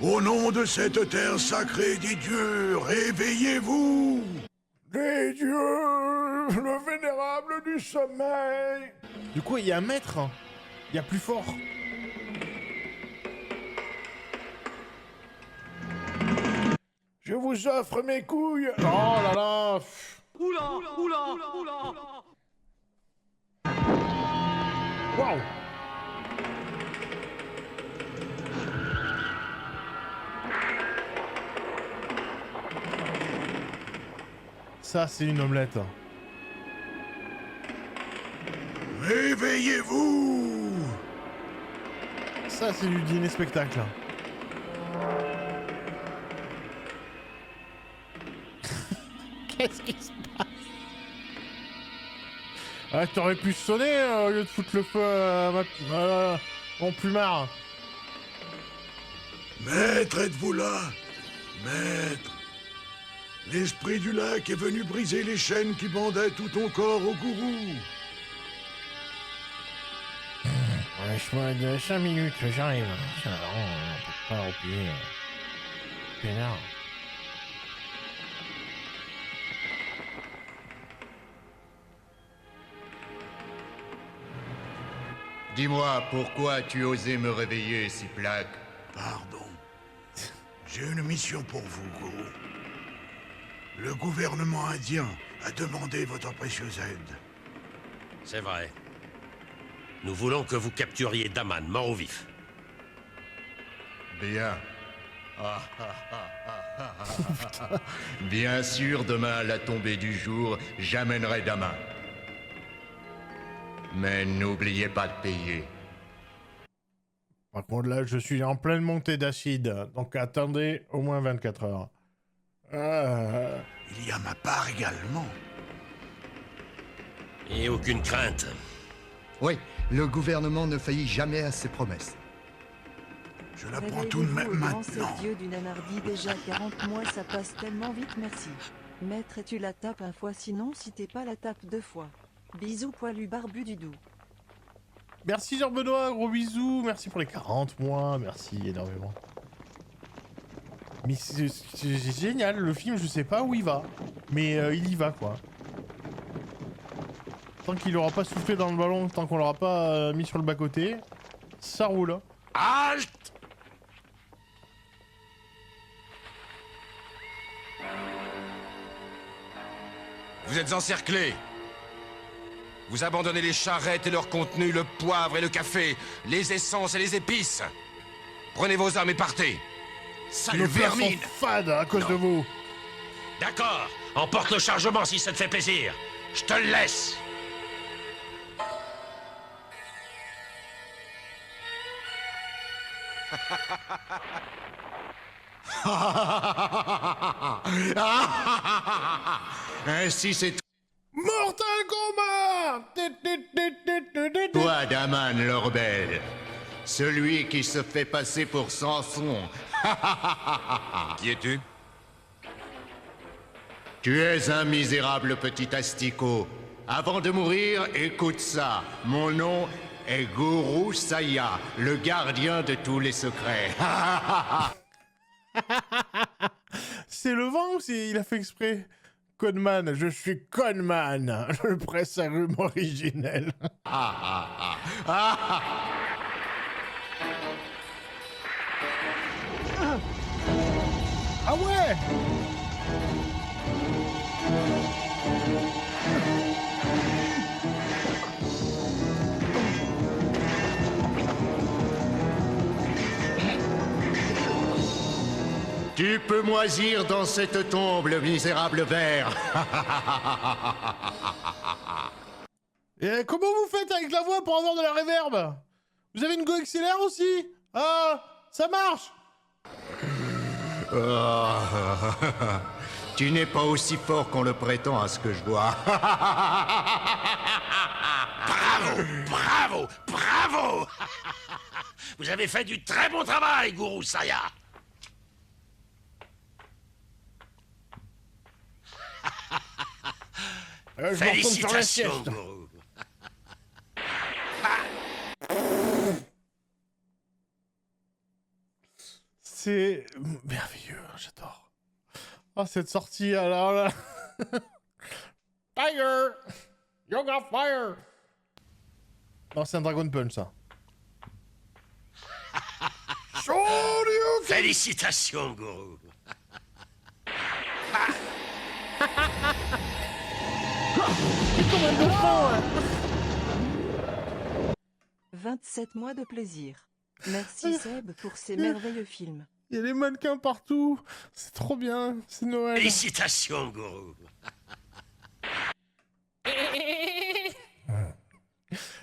Speaker 12: Au nom de cette terre sacrée des dieux, réveillez-vous!
Speaker 1: Les dieux, le vénérable du sommeil. Du coup, il y a un maître. Il y a plus fort. Je vous offre mes couilles. Oh là là.
Speaker 11: Oula, oula, oula.
Speaker 1: Waouh. Ça, c'est une omelette.
Speaker 12: Réveillez-vous!
Speaker 1: Ça, c'est du dîner spectacle. Qu'est-ce qui se passe? Ah, t'aurais pu sonner au lieu de foutre le feu à mon plumard.
Speaker 12: Maître, êtes-vous là? Maître! L'esprit du lac est venu briser les chaînes qui bandaient tout ton corps au gourou.
Speaker 1: Laisse-moi 5 minutes, j'arrive. On peut pas replier. Pénard.
Speaker 16: Dis-moi, pourquoi as-tu osé me réveiller, si plaque?
Speaker 12: Pardon. J'ai une mission pour vous, gourou. Le gouvernement indien a demandé votre précieuse aide.
Speaker 4: C'est vrai. Nous voulons que vous capturiez Daman, mort ou vif.
Speaker 16: Bien. Bien sûr, demain à la tombée du jour, j'amènerai Daman. Mais n'oubliez pas de payer.
Speaker 1: Par contre, là, je suis en pleine montée d'acide. Donc, attendez au moins 24 heures.
Speaker 8: il y a ma part également.
Speaker 4: Et aucune crainte.
Speaker 9: Oui, le gouvernement ne faillit jamais à ses promesses.
Speaker 8: Je la prends tout de même maintenant.
Speaker 2: Dieu du Nanardi, déjà 40 mois, ça passe tellement vite, merci. Maître, et tu la tapes un fois, sinon si t'es pas la tape 2 fois. Bisous poilu barbu du doux.
Speaker 1: Merci Jean-Benoît, gros bisous. Merci pour les 40 mois, merci énormément. Mais c'est génial, le film, je sais pas où il va. Mais il y va, quoi. Tant qu'il aura pas soufflé dans le ballon, tant qu'on l'aura pas mis sur le bas-côté, ça roule.
Speaker 5: Halte! Vous êtes encerclés. Vous abandonnez les charrettes et leur contenu, le poivre et le café, les essences et les épices. Prenez vos armes et partez.
Speaker 1: Nos vermines fades à cause de vous.
Speaker 4: D'accord, emporte le chargement si ça te fait plaisir. Je te le laisse.
Speaker 16: Ainsi c'est
Speaker 1: Mortal Kombat.
Speaker 16: toi, Daman le rebelle. Celui qui se fait passer pour Samson.
Speaker 5: Qui es-tu?
Speaker 16: Tu es un misérable petit asticot. Avant de mourir, écoute ça. Mon nom est Guru Saya, le gardien de tous les secrets.
Speaker 1: C'est le vent ou il a fait exprès? Conman, je suis Conman, le presse à rhume originel.
Speaker 16: Ah
Speaker 1: ouais.
Speaker 16: Tu peux moisir dans cette tombe, le misérable ver.
Speaker 1: Et comment vous faites avec la voix pour avoir de la réverb? Vous avez une Go XLR aussi? Ah, ça marche.
Speaker 16: Tu n'es pas aussi fort qu'on le prétend à ce que je vois.
Speaker 4: Bravo, bravo, bravo. Vous avez fait du très bon travail, Guru Saya. Félicitations, Guru.
Speaker 1: C'est merveilleux, j'adore. Oh, cette sortie, alors là... Tiger! You got fire! Non, c'est un Dragon Punch, ça.
Speaker 4: Félicitations, Guru.
Speaker 2: 27 mois de plaisir. Merci Seb pour ces merveilleux films.
Speaker 1: Il y a des mannequins partout. C'est trop bien. C'est Noël.
Speaker 4: Félicitations, Guru.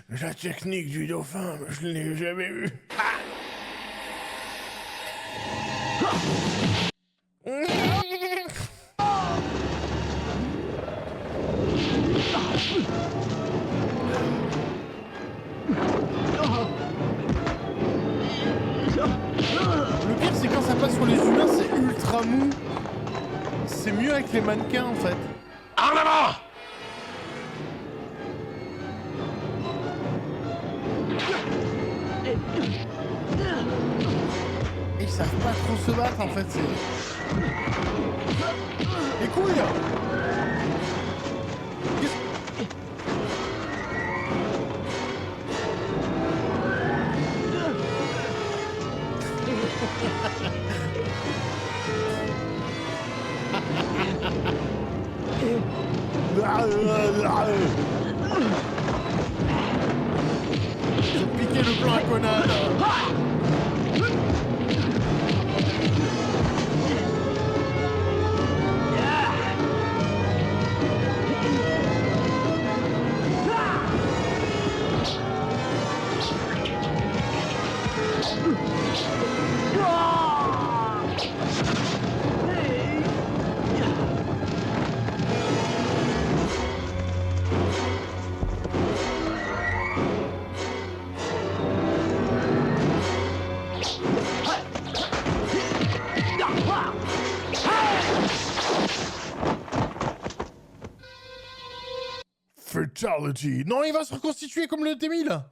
Speaker 1: La technique du dauphin, je ne l'ai jamais vue. Le pire, c'est quand ça passe sur les humains, c'est ultra mou. C'est mieux avec les mannequins, en fait.
Speaker 4: En avant!
Speaker 1: Ils savent pas trop se battre, en fait. Les couilles! J'ai piqué le plan à Conan. Technology. Non, il va se reconstituer comme le T-1000.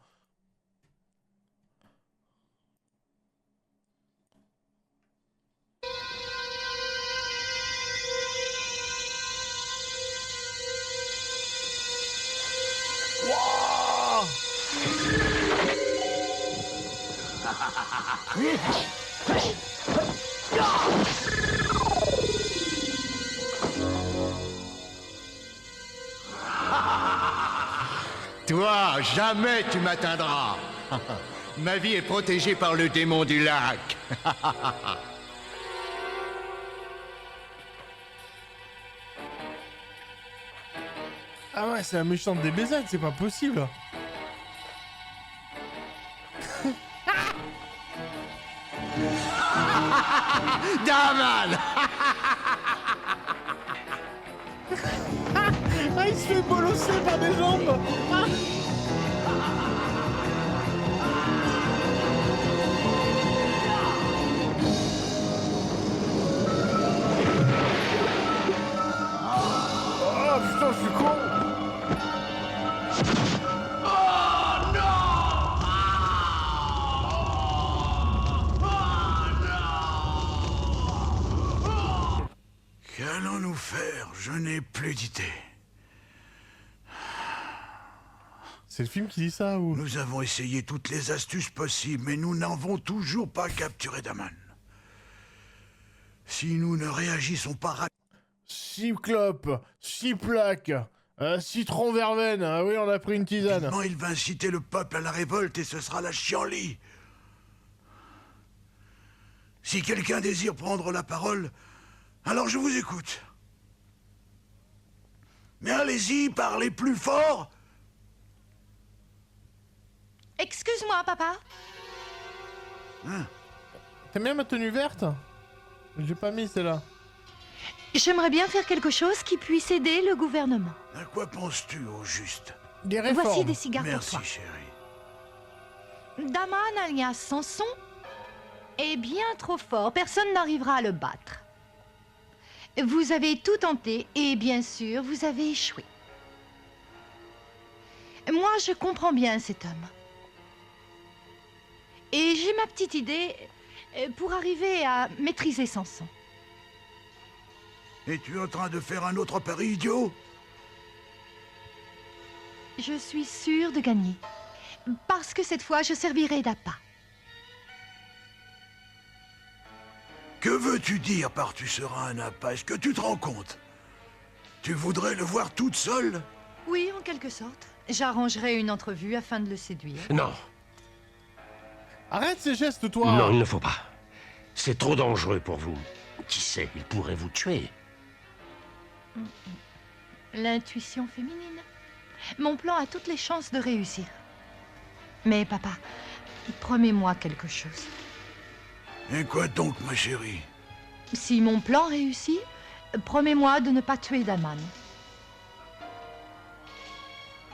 Speaker 16: Toi, jamais tu m'atteindras. Ma vie est protégée par le démon du lac.
Speaker 1: Ah ouais, c'est la méchante des BZ, c'est pas possible.
Speaker 16: Daman.
Speaker 1: Ah, il se fait bolosser par des jambes. Oh putain, je suis con.
Speaker 12: Qu'allons-nous faire? Je n'ai plus d'idée.
Speaker 1: C'est le film qui dit ça ou...
Speaker 12: Nous avons essayé toutes les astuces possibles, mais nous n'avons toujours pas capturé Daman. Si nous ne réagissons pas rapidement...
Speaker 1: 6 clopes, 6 plaques, citron verveine, ah oui, on a pris une tisane.
Speaker 12: Il va inciter le peuple à la révolte et ce sera la chienlit. Si quelqu'un désire prendre la parole, alors je vous écoute. Mais allez-y, parlez plus fort.
Speaker 7: Excuse-moi, papa.
Speaker 12: Hein?
Speaker 1: T'aimes bien ma tenue verte? J'ai pas mis celle-là.
Speaker 7: J'aimerais bien faire quelque chose qui puisse aider le gouvernement.
Speaker 12: À quoi penses-tu au juste?
Speaker 1: Des réformes.
Speaker 7: Voici des cigares
Speaker 12: Merci,
Speaker 7: pour toi.
Speaker 12: chérie.
Speaker 7: Daman alias Samson est bien trop fort. Personne n'arrivera à le battre. Vous avez tout tenté et bien sûr, vous avez échoué. Moi, je comprends bien cet homme. Et j'ai ma petite idée pour arriver à maîtriser Samson.
Speaker 12: Es-tu en train de faire un autre pari idiot?
Speaker 7: Je suis sûre de gagner. Parce que cette fois, je servirai d'appât.
Speaker 12: Que veux-tu dire par tu seras un appât? Est-ce que tu te rends compte? Tu voudrais le voir toute seule?
Speaker 7: Oui, en quelque sorte. J'arrangerai une entrevue afin de le séduire.
Speaker 4: Non.
Speaker 1: Arrête ces gestes, toi.
Speaker 4: Non, il ne faut pas. C'est trop dangereux pour vous. Qui sait, il pourrait vous tuer.
Speaker 7: L'intuition féminine. Mon plan a toutes les chances de réussir. Mais papa, promets-moi quelque chose.
Speaker 12: Et quoi donc, ma chérie?
Speaker 7: Si mon plan réussit, promets-moi de ne pas tuer Daman.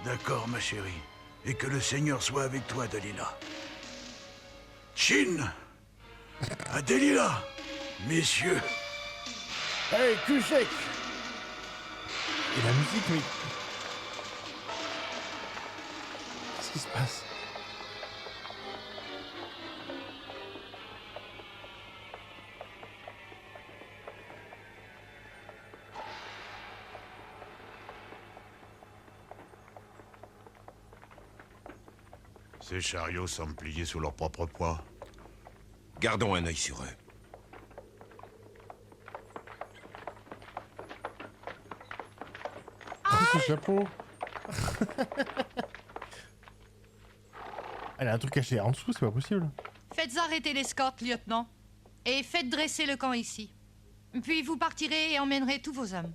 Speaker 12: D'accord, ma chérie. Et que le Seigneur soit avec toi, Dalila. Chin! À Dalila! Messieurs!
Speaker 1: Hey, cul sec! Et la musique, mais... Qu'est-ce qui se passe?
Speaker 8: Ces chariots semblent plier sous leur propre poids.
Speaker 5: Gardons un œil sur eux.
Speaker 1: Ce chapeau. Elle a un truc caché en dessous, c'est pas possible.
Speaker 7: Faites arrêter l'escorte, lieutenant. Et faites dresser le camp ici. Puis vous partirez et emmènerez tous vos hommes.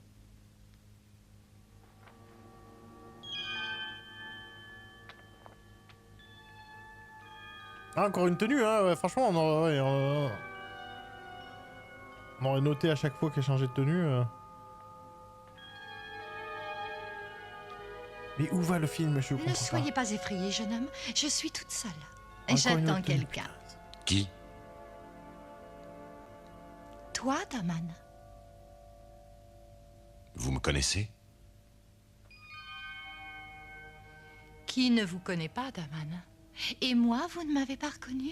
Speaker 1: Ah, encore une tenue, hein. Ouais, franchement, on aurait noté à chaque fois qu'elle changeait de tenue. Mais où va le film, je comprends
Speaker 7: Ne soyez pas effrayé, jeune homme. Je suis toute seule. J'attends quelqu'un.
Speaker 5: Qui?
Speaker 7: Toi, Daman.
Speaker 5: Vous me connaissez?
Speaker 7: Qui ne vous connaît pas, Daman? Et moi, vous ne m'avez pas reconnu?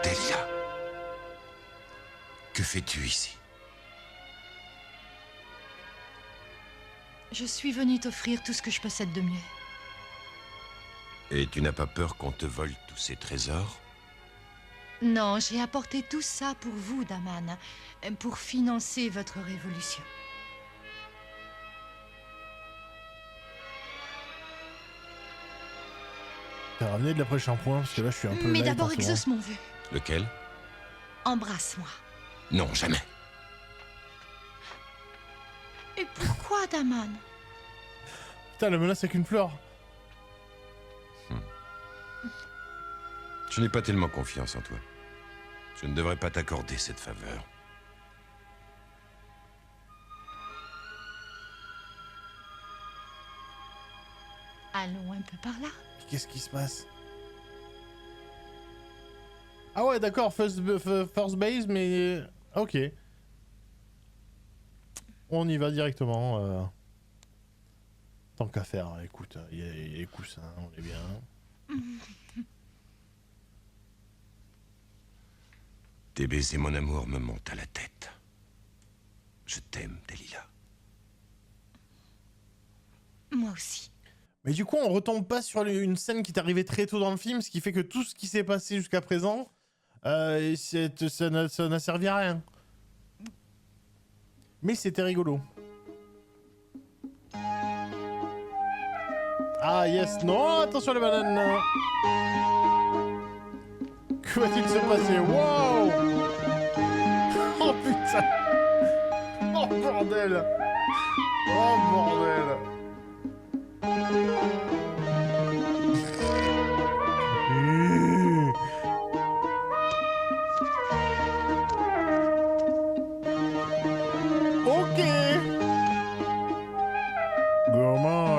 Speaker 5: Delia, que fais-tu ici?
Speaker 7: Je suis venue t'offrir tout ce que je possède de mieux.
Speaker 5: Et tu n'as pas peur qu'on te vole tous ces trésors?
Speaker 7: Non, j'ai apporté tout ça pour vous, Daman, pour financer votre révolution.
Speaker 1: T'as ramené de l'après-shampoing parce que là je suis un peu.
Speaker 7: Mais
Speaker 1: light en
Speaker 7: d'abord
Speaker 1: ce moment.
Speaker 7: exauce mon vœu.
Speaker 5: Lequel?
Speaker 7: Embrasse-moi.
Speaker 5: Non, jamais.
Speaker 7: Et pourquoi, Daman?
Speaker 1: Putain, la menace avec une fleur.
Speaker 5: Je n'ai pas tellement confiance en toi. Je ne devrais pas t'accorder cette faveur.
Speaker 7: Allons un peu par là.
Speaker 1: Qu'est-ce qui se passe? Ah ouais, d'accord, first base, mais... Ok. On y va directement. Tant qu'à faire, écoute, il y a les coussins, on est bien.
Speaker 5: Tes baisers, mon amour, me montent à la tête. Je t'aime, Delilah.
Speaker 7: Moi aussi.
Speaker 1: Mais du coup, on retombe pas sur une scène qui t'est arrivée très tôt dans le film, ce qui fait que tout ce qui s'est passé jusqu'à présent, ça n'a servi à rien. Mais c'était rigolo. Ah yes, non, attention les bananes. Que va-t-il se passer? Wow! Oh putain! Oh bordel! Oh bordel! Ok! Gourmand.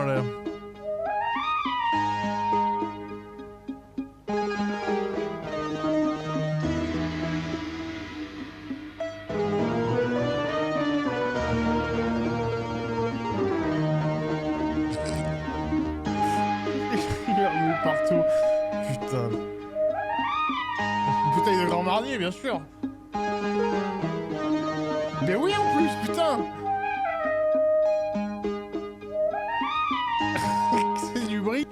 Speaker 1: Partout. Putain. Une bouteille de Grand Marnier, bien sûr. Mais oui, en plus, putain. C'est du bruit.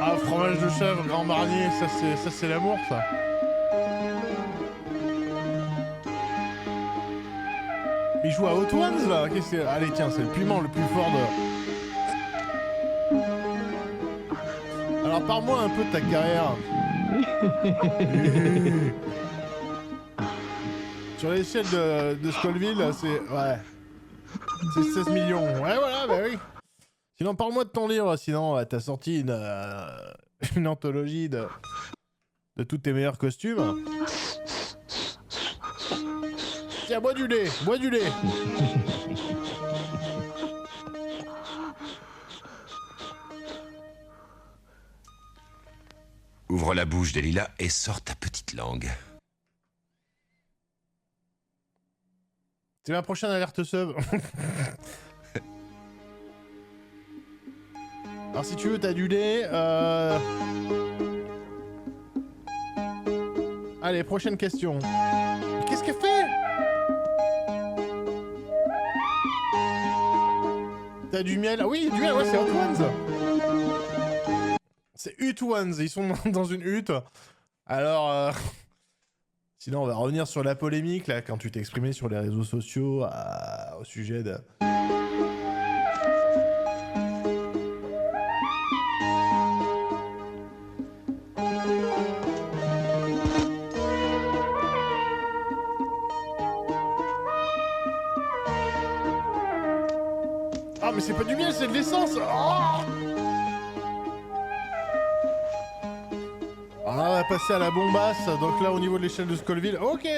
Speaker 1: Ah, fromage de chèvre, Grand Marnier, ça c'est l'amour, ça. Il joue à Hot Ones là. Qu'est-ce que... Allez tiens, c'est le piment le plus fort de... Alors parle-moi un peu de ta carrière. Sur l'échelle de Scoville, c'est... Ouais. C'est 16 millions. Ouais voilà, bah oui. Sinon parle-moi de ton livre, sinon t'as sorti une anthologie de tous tes meilleurs costumes. Tiens, bois du lait, bois du lait.
Speaker 5: Ouvre la bouche, Delilah, et sors ta petite langue.
Speaker 1: C'est ma prochaine alerte sub. Alors si tu veux, t'as du lait. Allez, prochaine question. Qu'est-ce qu'elle fait? T'as du miel? Ah oui, du miel, ouais, c'est Hot Ones. C'est Hut Ones, ils sont dans une hutte. Alors, sinon on va revenir sur la polémique, là, quand tu t'es exprimé sur les réseaux sociaux au sujet de... Ah mais c'est pas du miel, c'est de l'essence. Oh, alors là, on va passer à la bombasse. Donc là, au niveau de l'échelle de Scoville, ok.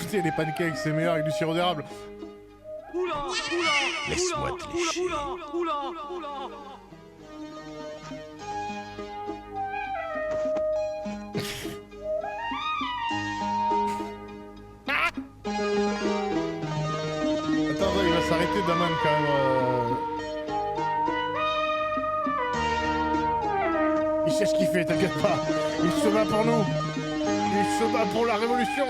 Speaker 1: Écoutez, les pancakes, c'est meilleur avec du sirop d'érable.
Speaker 11: Oula, oula,
Speaker 5: Laisse-moi te lécher.
Speaker 11: oula, oula, oula.
Speaker 1: Attends, il va s'arrêter Daman quand même. Il sait ce qu'il fait, t'inquiète pas. Il se bat pour nous. Il se bat pour la révolution.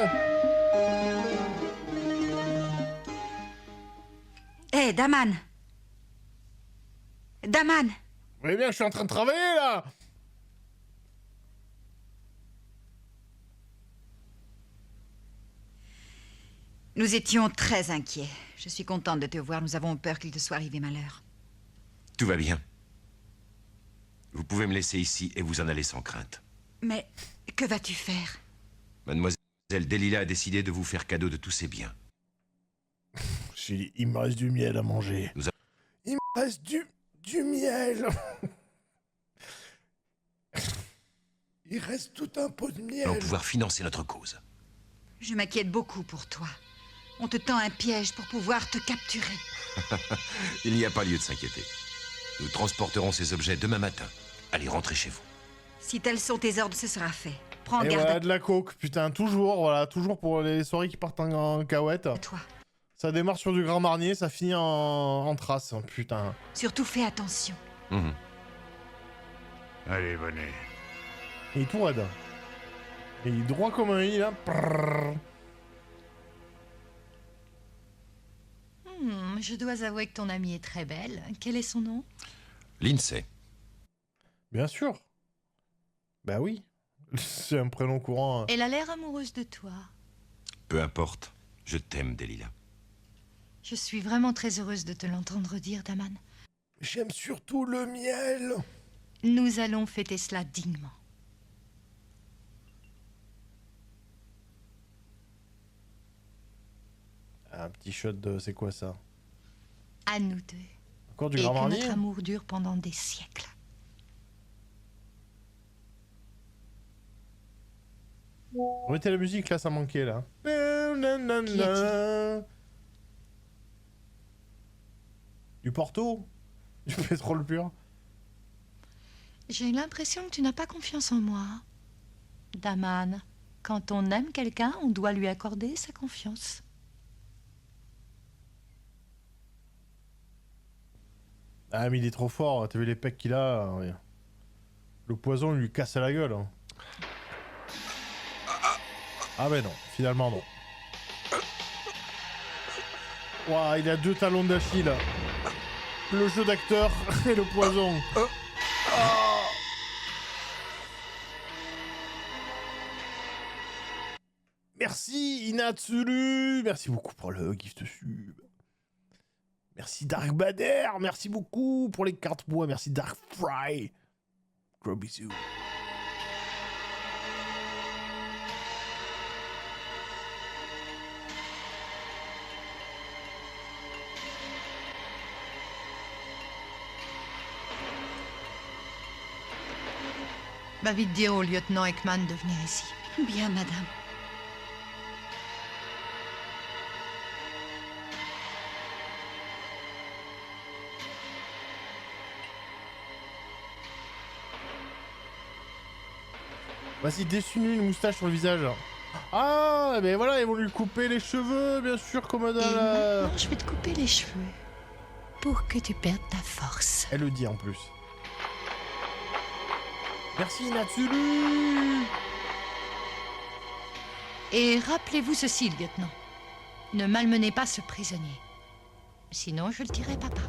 Speaker 6: Hé, Daman. Daman.
Speaker 1: Vous voyez bien, je suis en train de travailler là.
Speaker 6: Nous étions très inquiets. Je suis contente de te voir. Nous avons peur qu'il te soit arrivé malheur.
Speaker 5: Tout va bien. Vous pouvez me laisser ici et vous en aller sans crainte.
Speaker 6: Mais que vas-tu faire?
Speaker 5: Mademoiselle Delilah a décidé de vous faire cadeau de tous ses biens.
Speaker 1: Il me reste du miel à manger. Il me reste du miel. Il reste tout un pot de miel.
Speaker 5: Nous allons pouvoir financer notre cause.
Speaker 6: Je m'inquiète beaucoup pour toi. On te tend un piège pour pouvoir te capturer.
Speaker 5: Il n'y a pas lieu de s'inquiéter. Nous transporterons ces objets demain matin. Allez, rentrez chez vous.
Speaker 6: Si tels sont tes ordres, ce sera fait. Prends
Speaker 1: Et
Speaker 6: garde
Speaker 1: voilà,
Speaker 6: à
Speaker 1: de la coke, putain, toujours, voilà, toujours pour les soirées qui partent en cahuète.
Speaker 6: toi.
Speaker 1: Ça démarre sur du Grand Marnier, ça finit en trace, putain.
Speaker 6: Surtout fais attention.
Speaker 8: Allez, venez.
Speaker 1: Et il est tout raide. Et il est droit comme un i, là. Prrr.
Speaker 7: Je dois avouer que ton amie est très belle. Quel est son nom?
Speaker 5: Lindsay.
Speaker 1: Bien sûr. Bah oui. C'est un prénom courant.
Speaker 7: Elle a l'air amoureuse de toi.
Speaker 5: Peu importe. Je t'aime, Delilah.
Speaker 7: Je suis vraiment très heureuse de te l'entendre dire, Daman.
Speaker 1: J'aime surtout le miel.
Speaker 7: Nous allons fêter cela dignement.
Speaker 1: Un petit shot de... C'est quoi ça?
Speaker 7: À nous deux.
Speaker 1: Encore du
Speaker 7: Et
Speaker 1: Grand
Speaker 7: que
Speaker 1: Marnier?
Speaker 7: notre amour dure pendant des siècles.
Speaker 1: Remettez la musique, là, ça manquait, là. Du Porto? Du pétrole pur?
Speaker 7: J'ai l'impression que tu n'as pas confiance en moi. Daman, quand on aime quelqu'un, on doit lui accorder sa confiance.
Speaker 1: Ah, mais il est trop fort, t'as vu les pecs qu'il a? Le poison, il lui casse la gueule. Hein. Ah ben non, finalement non. Ouah, il a 2 talons d'Achille. Le jeu d'acteur et le poison. Merci Inatsuru. Merci beaucoup pour le gift sub. Merci Dark Bader. Merci beaucoup pour les cartes bois. Merci Dark Fry. Gros bisous.
Speaker 7: Va vite dire au lieutenant Ekman de venir ici.
Speaker 6: Bien, madame.
Speaker 1: Vas-y, dessine-lui une moustache sur le visage. Ah, ben voilà, ils vont lui couper les cheveux, bien sûr, comme dans la...
Speaker 7: Maintenant, je vais te couper les cheveux. Pour que tu perdes ta force.
Speaker 1: Elle le dit en plus. Merci Natsuru.
Speaker 7: Et rappelez-vous ceci, lieutenant. Ne malmenez pas ce prisonnier. Sinon, je le dirai papa.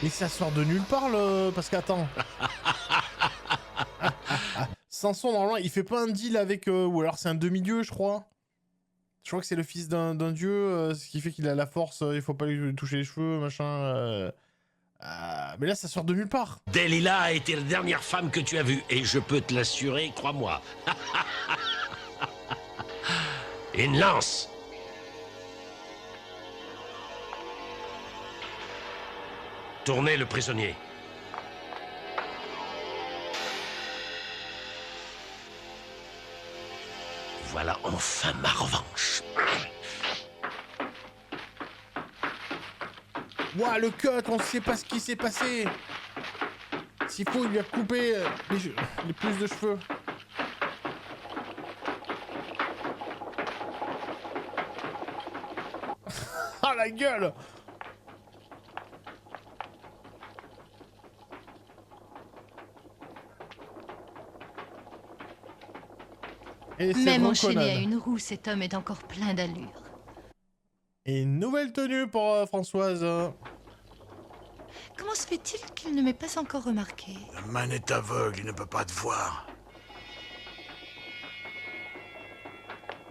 Speaker 1: Mais ça sort de nulle part, le... Parce qu'attends. Samson, normalement, il fait pas un deal avec... ou alors c'est un demi-dieu, je crois. Je crois que c'est le fils d'un dieu, ce qui fait qu'il a la force, il faut pas lui toucher les cheveux, machin... mais là, ça sort de nulle part.
Speaker 4: Delilah a été la dernière femme que tu as vue, et je peux te l'assurer, crois-moi. Une lance. Tournez le prisonnier. enfin ma revanche.
Speaker 1: Ouah, le cut, on sait pas ce qui s'est passé. S'il faut, il lui a coupé les plus de cheveux. Ah, la gueule!
Speaker 7: Même enchaîné à une roue, cet homme est encore plein d'allure.
Speaker 1: Et une nouvelle tenue pour Françoise.
Speaker 7: Comment se fait-il qu'il ne m'ait pas encore remarqué?
Speaker 12: Daman est aveugle, il ne peut pas te voir.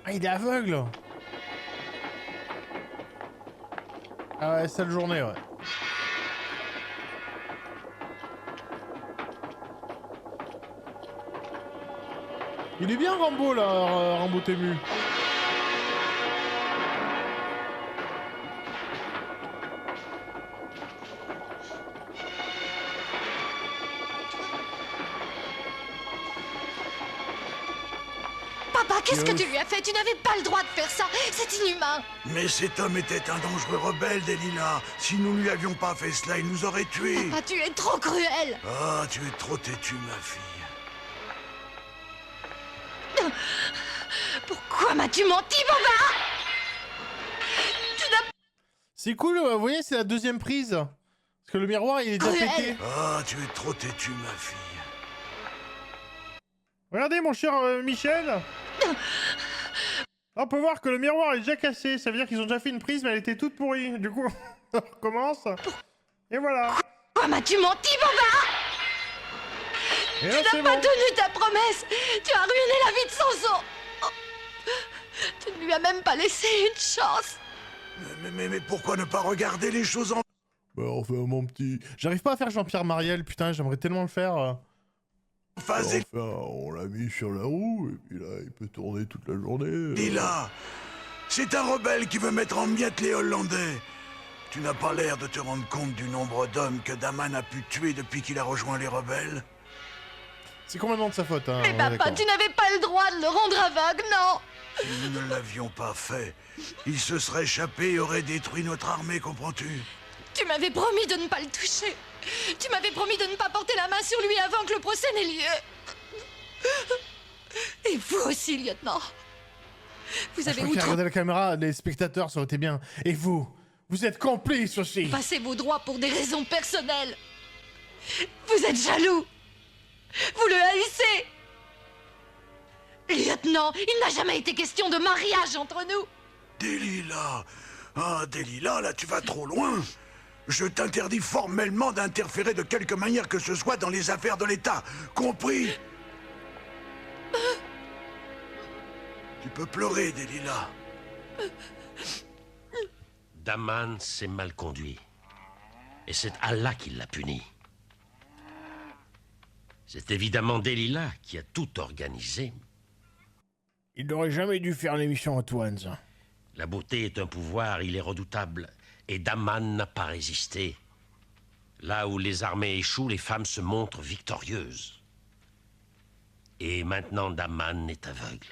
Speaker 1: Ah, il est aveugle! Ah ouais, sale journée, ouais. Il est bien Rambo, là, Rambo Tému.
Speaker 7: Papa, qu'est-ce que tu lui as fait? Tu n'avais pas le droit de faire ça. C'est inhumain.
Speaker 12: Mais cet homme était un dangereux rebelle, Delilah. Si nous ne lui avions pas fait cela, il nous aurait tués.
Speaker 7: Papa, tu es trop cruel.
Speaker 12: Ah, tu es trop têtue, ma fille.
Speaker 7: Pourquoi m'as-tu menti, Boba? Tu n'as...
Speaker 1: C'est cool, vous voyez, c'est la deuxième prise. Parce que le miroir, il est déjà pété.
Speaker 12: Ah, tu es trop têtue, ma fille.
Speaker 1: Regardez, mon cher Michel. On peut voir que le miroir est déjà cassé. Ça veut dire qu'ils ont déjà fait une prise, mais elle était toute pourrie. Du coup, on recommence. Et voilà.
Speaker 7: Pourquoi m'as-tu menti, Boba?
Speaker 1: Et
Speaker 7: tu
Speaker 1: là,
Speaker 7: n'as pas tenu ta promesse. Tu as ruiné la vie de Sanson. Oh. Tu ne lui as même pas laissé une chance.
Speaker 12: Mais pourquoi ne pas regarder les choses en...
Speaker 1: Bah enfin, mon petit... J'arrive pas à faire Jean-Pierre Mariel, putain, j'aimerais tellement le faire. Enfin, on l'a mis sur la roue, et puis là, il peut tourner toute la journée.
Speaker 12: Delilah, c'est un rebelle qui veut mettre en miettes les Hollandais. Tu n'as pas l'air de te rendre compte du nombre d'hommes que Daman a pu tuer depuis qu'il a rejoint les rebelles.
Speaker 1: C'est complètement de sa faute, hein.
Speaker 7: Mais papa, tu n'avais pas le droit de le rendre aveugle, non?
Speaker 12: Si nous ne l'avions pas fait, il se serait échappé et aurait détruit notre armée, comprends-tu?
Speaker 7: Tu m'avais promis de ne pas le toucher. Tu m'avais promis de ne pas porter la main sur lui avant que le procès n'ait lieu. Et vous aussi, lieutenant. Vous avez
Speaker 1: regardé la caméra, les spectateurs, ça aurait été bien. Et vous êtes complices aussi.
Speaker 7: Passez vos droits pour des raisons personnelles. Vous êtes jaloux. Vous le haïssez. Lieutenant, il n'a jamais été question de mariage entre nous.
Speaker 12: Delilah. Ah, Delilah, là, tu vas trop loin. Je t'interdis formellement d'interférer de quelque manière que ce soit dans les affaires de l'État. Compris? Tu peux pleurer, Delilah.
Speaker 4: Daman s'est mal conduit. Et c'est Allah qui l'a puni. C'est évidemment Delilah qui a tout organisé.
Speaker 1: Il n'aurait jamais dû faire l'émission Antoine.
Speaker 4: La beauté est un pouvoir, il est redoutable. Et Daman n'a pas résisté. Là où les armées échouent, les femmes se montrent victorieuses. Et maintenant, Daman est aveugle.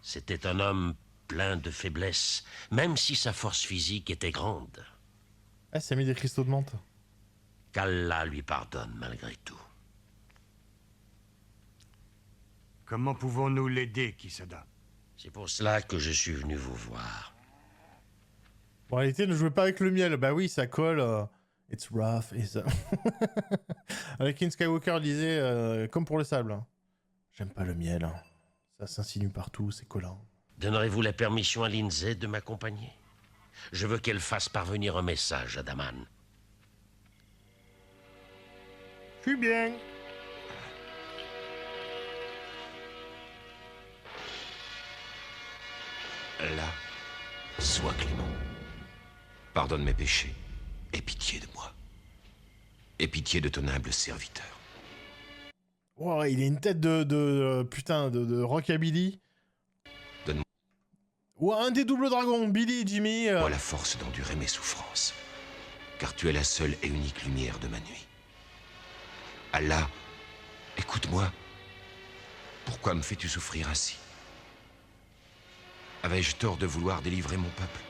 Speaker 4: C'était un homme plein de faiblesses, même si sa force physique était grande.
Speaker 1: Ah, ça a mis des cristaux de menthe.
Speaker 4: Qu'Allah lui pardonne malgré tout.
Speaker 13: Comment pouvons-nous l'aider, Kisada?
Speaker 4: C'est pour cela que je suis venu vous voir.
Speaker 1: En réalité, ne jouez pas avec le miel. Bah oui, ça colle. It's rough. Anakin Skywalker disait, comme pour le sable. J'aime pas le miel. Ça s'insinue partout, c'est collant.
Speaker 4: Donnerez-vous la permission à Lindsay de m'accompagner? Je veux qu'elle fasse parvenir un message à Daman.
Speaker 1: Je suis bien.
Speaker 5: Là, sois clément. Pardonne mes péchés. Aie pitié de moi. Aie pitié de ton humble serviteur.
Speaker 1: Wow, il a une tête putain de rockabilly.
Speaker 5: Donne-moi
Speaker 1: Ou un des doubles dragons, Billy et Jimmy.
Speaker 5: la force d'endurer mes souffrances. Car tu es la seule et unique lumière de ma nuit. Allah, écoute-moi. Pourquoi me fais-tu souffrir ainsi? Avais-je tort de vouloir délivrer mon peuple?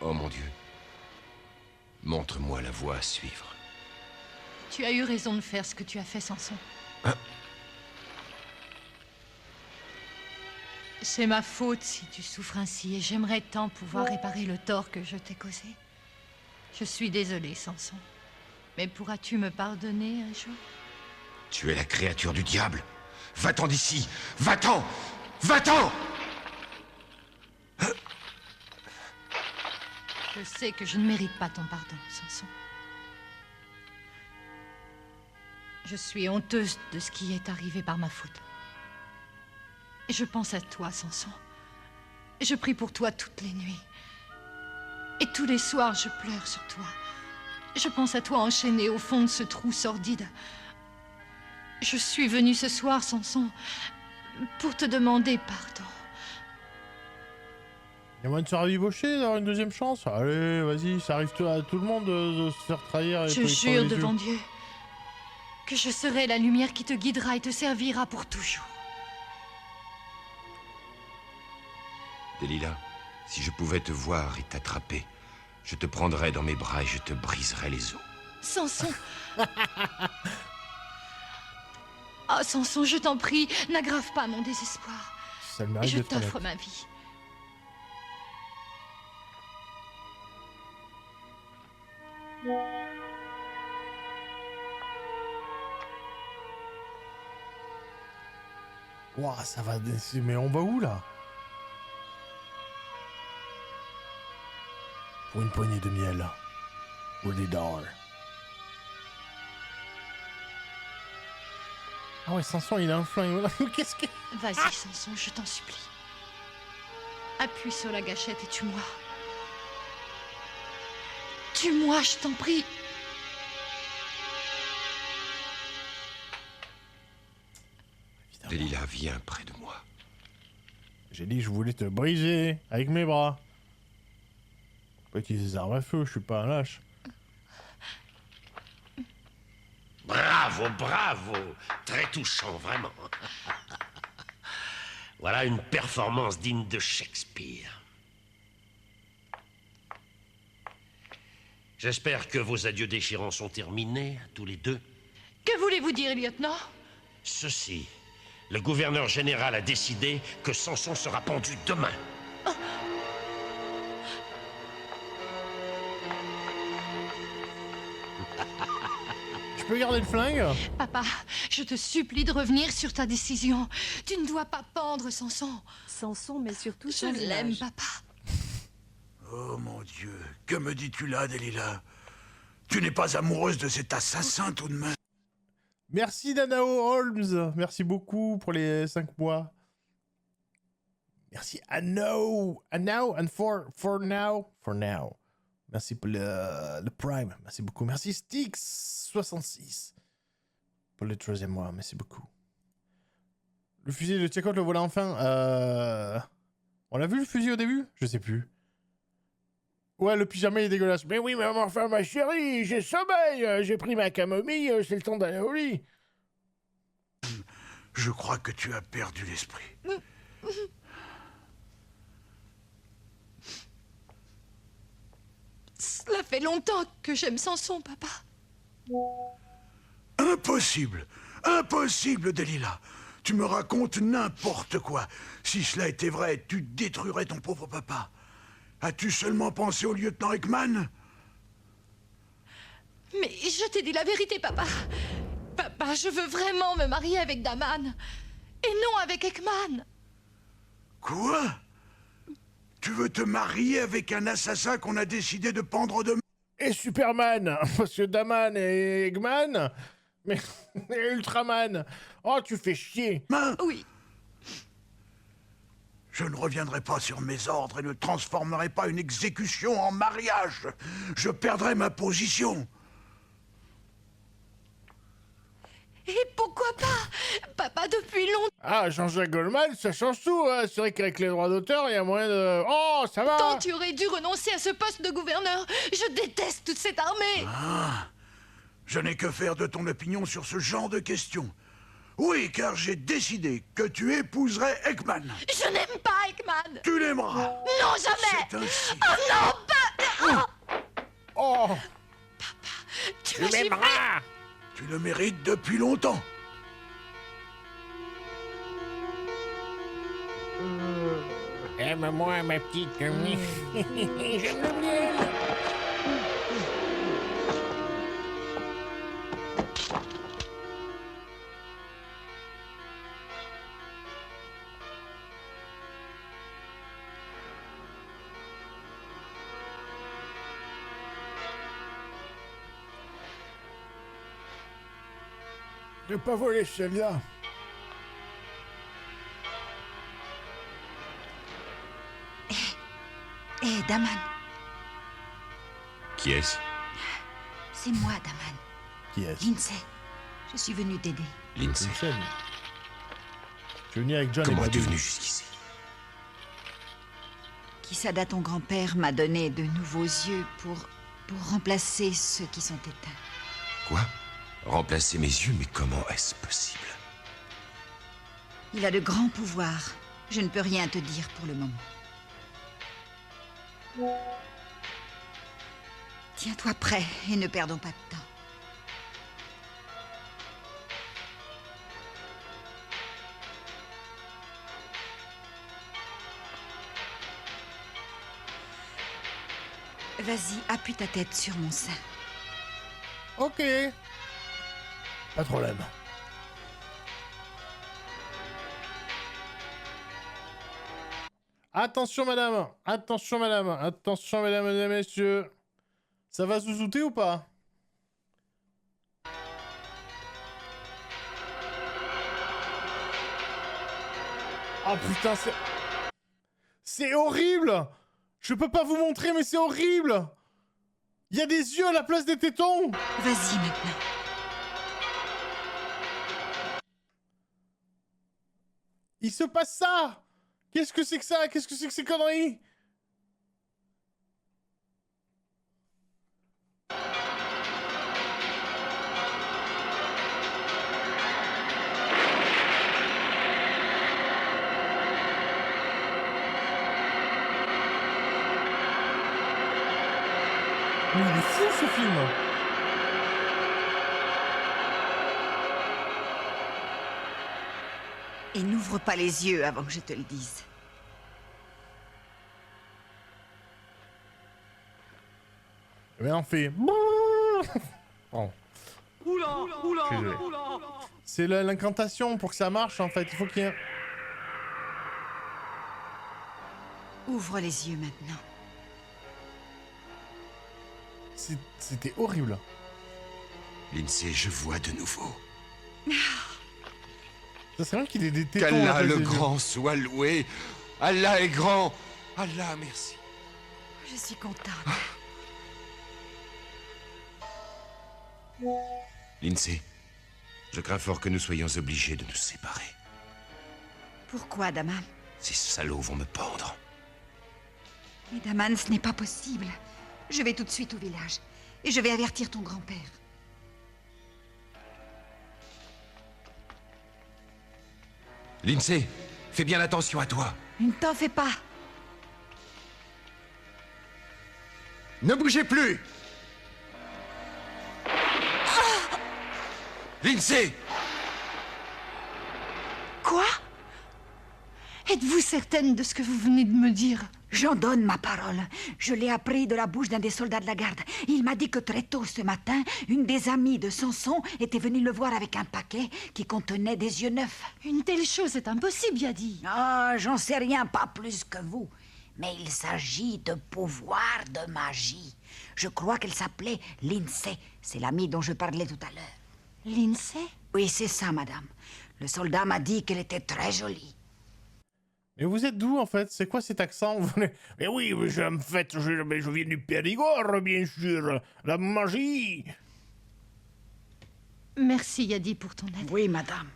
Speaker 5: Oh mon Dieu. Montre-moi la voie à suivre.
Speaker 7: Tu as eu raison de faire ce que tu as fait, Samson.
Speaker 5: Hein?
Speaker 7: C'est ma faute si tu souffres ainsi et j'aimerais tant pouvoir réparer le tort que je t'ai causé. Je suis désolée, Samson. Mais pourras-tu me pardonner un jour?
Speaker 5: Tu es la créature du diable. Va-t'en d'ici. Va-t'en. Va-t'en.
Speaker 7: Je sais que je ne mérite pas ton pardon, Samson. Je suis honteuse de ce qui est arrivé par ma faute. Et je pense à toi, Samson. Je prie pour toi toutes les nuits. Et tous les soirs, je pleure sur toi. Je pense à toi enchaîné au fond de ce trou sordide. Je suis venue ce soir, Samson, pour te demander pardon.
Speaker 1: Il y a moyen de se rabibocher, d'avoir une deuxième chance? Allez, vas-y, ça arrive à tout le monde de se faire trahir. Et
Speaker 7: je jure devant Dieu que je serai la lumière qui te guidera et te servira pour toujours.
Speaker 5: Delilah, si je pouvais te voir et t'attraper, je te prendrais dans mes bras et je te briserais les os.
Speaker 7: Samson. Oh, Samson, je t'en prie, n'aggrave pas mon désespoir.
Speaker 1: Ça le mérite
Speaker 7: je
Speaker 1: d'être
Speaker 7: t'offre
Speaker 1: honnête.
Speaker 7: ma vie.
Speaker 1: Ouah, ça va... Mais on va où, là? Pour une poignée de miel. Pour des dollars. Ah ouais, Samson, il a un flingue. Qu'est-ce que...
Speaker 7: Vas-y, Samson, je t'en supplie. Appuie sur la gâchette et tue-moi. Tue-moi, je t'en prie.
Speaker 5: Delilah, viens près de moi.
Speaker 1: J'ai dit que je voulais te briser avec mes bras. Pas utiliser des armes à feu, je suis pas un lâche.
Speaker 4: Bravo, bravo. Très touchant, vraiment. Voilà une performance digne de Shakespeare. J'espère que vos adieux déchirants sont terminés, tous les deux.
Speaker 7: Que voulez-vous dire, lieutenant?
Speaker 4: Ceci. Le gouverneur général a décidé que Samson sera pendu demain.
Speaker 1: Je peux garder le flingue?
Speaker 7: Papa, je te supplie de revenir sur ta décision. Tu ne dois pas pendre Samson.
Speaker 2: Samson, mais surtout
Speaker 7: je l'aime, papa.
Speaker 12: Oh mon Dieu, que me dis-tu là, Delilah? Tu n'es pas amoureuse de cet assassin tout de même?
Speaker 1: Merci Danao Holmes. Merci beaucoup pour les 5 mois. Merci Anno. And for now. Merci pour le Prime. Merci beaucoup. Merci Stix66 pour le 13e mois. Merci beaucoup. Le fusil de Tchekov, le voilà enfin. On l'a vu le fusil au début? Je sais plus. Ouais, le pyjama est dégueulasse. Mais oui, mais enfin, ma chérie, j'ai sommeil. J'ai pris ma camomille, c'est le temps d'aller au lit.
Speaker 12: Je crois que tu as perdu l'esprit.
Speaker 7: Cela fait longtemps que j'aime Samson, papa.
Speaker 12: Impossible. Impossible, Delilah. Tu me racontes n'importe quoi. Si cela était vrai, tu détruirais ton pauvre papa. As-tu seulement pensé au lieutenant Ekman?
Speaker 7: Mais je t'ai dit la vérité, papa. Papa, je veux vraiment me marier avec Daman. Et non avec Ekman.
Speaker 12: Quoi? Tu veux te marier avec un assassin qu'on a décidé de pendre demain?
Speaker 1: Et Superman, parce que Daman et Eggman, mais et Ultraman. Oh, tu fais chier.
Speaker 7: Oui.
Speaker 12: Je ne reviendrai pas sur mes ordres et ne transformerai pas une exécution en mariage. Je perdrai ma position.
Speaker 7: Et pourquoi pas? Papa, depuis longtemps...
Speaker 1: Ah, Jean-Jacques Goldman, ça change tout. Hein. C'est vrai qu'avec les droits d'auteur, il y a moyen de... Oh, ça va.
Speaker 7: Tant tu aurais dû renoncer à ce poste de gouverneur. Je déteste toute cette armée.
Speaker 12: Ah, je n'ai que faire de ton opinion sur ce genre de questions. Oui, car j'ai décidé que tu épouserais Ekman.
Speaker 10: Je n'aime pas Ekman.
Speaker 12: Tu l'aimeras.
Speaker 10: Non, jamais.
Speaker 12: C'est ainsi.
Speaker 10: Oh non, pas...
Speaker 1: Oh.
Speaker 10: Tu m'aimeras.
Speaker 12: Tu le mérites depuis longtemps.
Speaker 3: Aime-moi, ma petite amie. J'aime le miel.
Speaker 1: Ne pas voler celle-là.
Speaker 6: Hé, Daman,
Speaker 5: Qui est-ce?
Speaker 6: c'est moi, Daman.
Speaker 1: Qui est-ce?
Speaker 6: Lindsay, je suis venue t'aider.
Speaker 5: Lindsay.
Speaker 1: Je suis venu avec John.
Speaker 5: Comment
Speaker 1: et
Speaker 5: es-tu
Speaker 1: Buddy.
Speaker 5: venu jusqu'ici?
Speaker 6: Kisada, ton grand-père, m'a donné de nouveaux yeux pour remplacer ceux qui sont éteints.
Speaker 5: Quoi? Remplacer mes yeux? Mais comment est-ce possible?
Speaker 6: Il a de grands pouvoirs. Je ne peux rien te dire pour le moment. Tiens-toi prêt et ne perdons pas de temps. Vas-y, appuie ta tête sur mon sein.
Speaker 1: Ok. Pas de problème. Attention madame, attention madame, attention mesdames et messieurs. Ça va zouzouter ou pas? Oh putain, c'est... C'est horrible! Je peux pas vous montrer, mais c'est horrible! Il y a des yeux à la place des tétons!
Speaker 6: Vas-y maintenant.
Speaker 1: Il se passe ça! Qu'est-ce que c'est que ça? Qu'est-ce que c'est que ces conneries? Mais il est fou ce film!
Speaker 6: Et n'ouvre pas les yeux avant que je te le dise.
Speaker 1: Mais on fait... Bon.
Speaker 11: Oula, oula,
Speaker 1: Désolé.
Speaker 11: oula.
Speaker 1: C'est l'incantation pour que ça marche en fait. Il faut qu'il y ait...
Speaker 6: Ouvre les yeux maintenant.
Speaker 1: C'était horrible.
Speaker 5: Lindsay, je vois de nouveau.
Speaker 1: Ça serait bien qu'il ait des tétons. à la
Speaker 5: Qu'Allah
Speaker 1: place
Speaker 5: le
Speaker 1: des yeux.
Speaker 5: grand soit loué. Allah est grand. Allah, merci.
Speaker 6: Je suis contente.
Speaker 5: Lindsay, je crains fort que nous soyons obligés de nous séparer.
Speaker 6: Pourquoi, Daman?
Speaker 5: Ces salauds vont me pendre.
Speaker 6: Mais Daman, ce n'est pas possible. Je vais tout de suite au village. Et je vais avertir ton grand-père.
Speaker 5: Lindsay, fais bien attention à toi.
Speaker 6: Ne t'en fais pas.
Speaker 16: Ne bougez plus!
Speaker 5: Lindsay!
Speaker 7: Quoi? Êtes-vous certaine de ce que vous venez de me dire?
Speaker 6: J'en donne ma parole. Je l'ai appris de la bouche d'un des soldats de la garde. Il m'a dit que très tôt ce matin, une des amies de Samson était venue le voir avec un paquet qui contenait des yeux neufs.
Speaker 7: Une telle chose est impossible, Yadi.
Speaker 6: Ah, j'en sais rien, pas plus que vous. Mais il s'agit de pouvoir de magie. Je crois qu'elle s'appelait Lindsay. C'est l'amie dont je parlais tout à l'heure.
Speaker 7: Lindsay?
Speaker 6: Oui, c'est ça, madame. Le soldat m'a dit qu'elle était très jolie.
Speaker 1: Mais vous êtes d'où en fait? C'est quoi cet accent? Mais oui, mais en fait, je viens du Périgord, bien sûr. La magie.
Speaker 7: Merci, Yadi, pour ton aide.
Speaker 6: Oui, madame.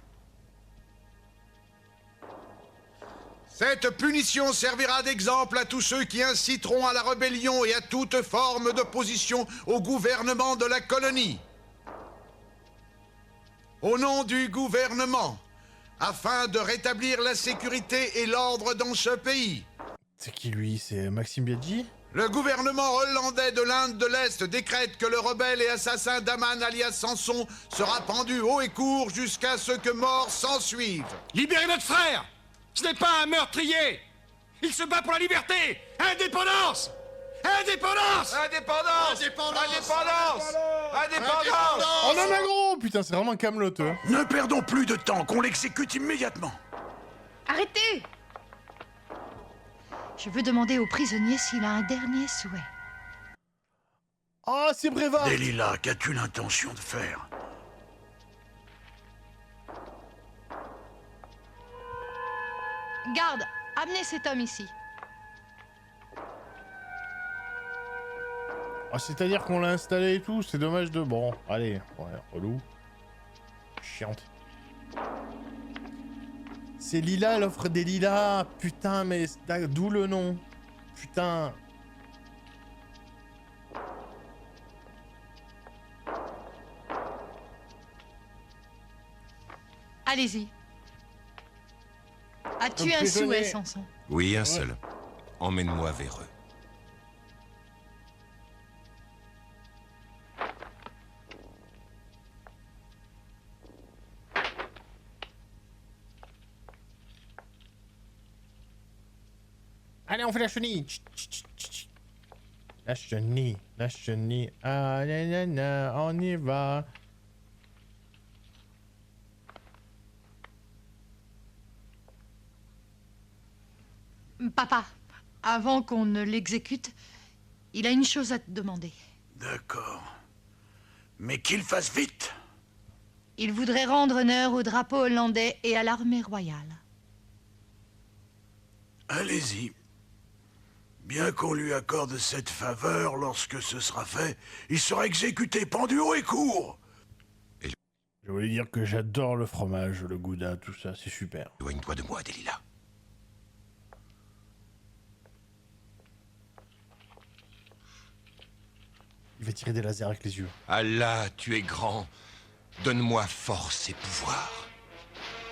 Speaker 8: Cette punition servira d'exemple à tous ceux qui inciteront à la rébellion et à toute forme d'opposition au gouvernement de la colonie.
Speaker 12: au nom du gouvernement, afin de rétablir la sécurité et l'ordre dans ce pays.
Speaker 1: C'est qui lui? C'est Maxime Biaggi?
Speaker 12: Le gouvernement hollandais de l'Inde de l'Est décrète que le rebelle et assassin Daman alias Samson sera pendu haut et court jusqu'à ce que mort s'ensuive.
Speaker 13: Libérez notre frère! Ce n'est pas un meurtrier! Il se bat pour la liberté! Indépendance! Indépendance!
Speaker 12: Indépendance! Indépendance! Indépendance!
Speaker 1: Oh non, mais gros! Putain, c'est vraiment Kaamelott, hein.
Speaker 12: Ne perdons plus de temps, qu'on l'exécute immédiatement.
Speaker 7: Arrêtez! Je veux demander au prisonnier s'il a un dernier souhait.
Speaker 1: Ah, c'est Brevard!
Speaker 12: Delilah, qu'as-tu l'intention de faire?
Speaker 7: Garde, amenez cet homme ici.
Speaker 1: Ah, c'est-à-dire qu'on l'a installé et tout, c'est dommage de... Bon, allez, ouais, relou. Chiante. C'est Lila, l'offre des lilas. Putain, mais d'où le nom? Putain.
Speaker 7: Allez-y. As-tu un souhait, Samson?
Speaker 5: Oui, un seul. Emmène-moi vers eux.
Speaker 1: Allez, on fait la chenille. La chenille, la chenille. Ah, nanana, on y va.
Speaker 7: Papa, avant qu'on ne l'exécute, il a une chose à te demander.
Speaker 12: D'accord. Mais qu'il fasse vite.
Speaker 7: Il voudrait rendre honneur au drapeau hollandais et à l'armée royale.
Speaker 12: Allez-y. Bien qu'on lui accorde cette faveur, lorsque ce sera fait, il sera exécuté, pendu haut et court.
Speaker 1: Je voulais dire que j'adore le fromage, le gouda, tout ça, c'est super.
Speaker 5: Éloigne-toi de moi, Delilah.
Speaker 1: Il va tirer des lasers avec les yeux.
Speaker 5: Allah, tu es grand. Donne-moi force et pouvoir.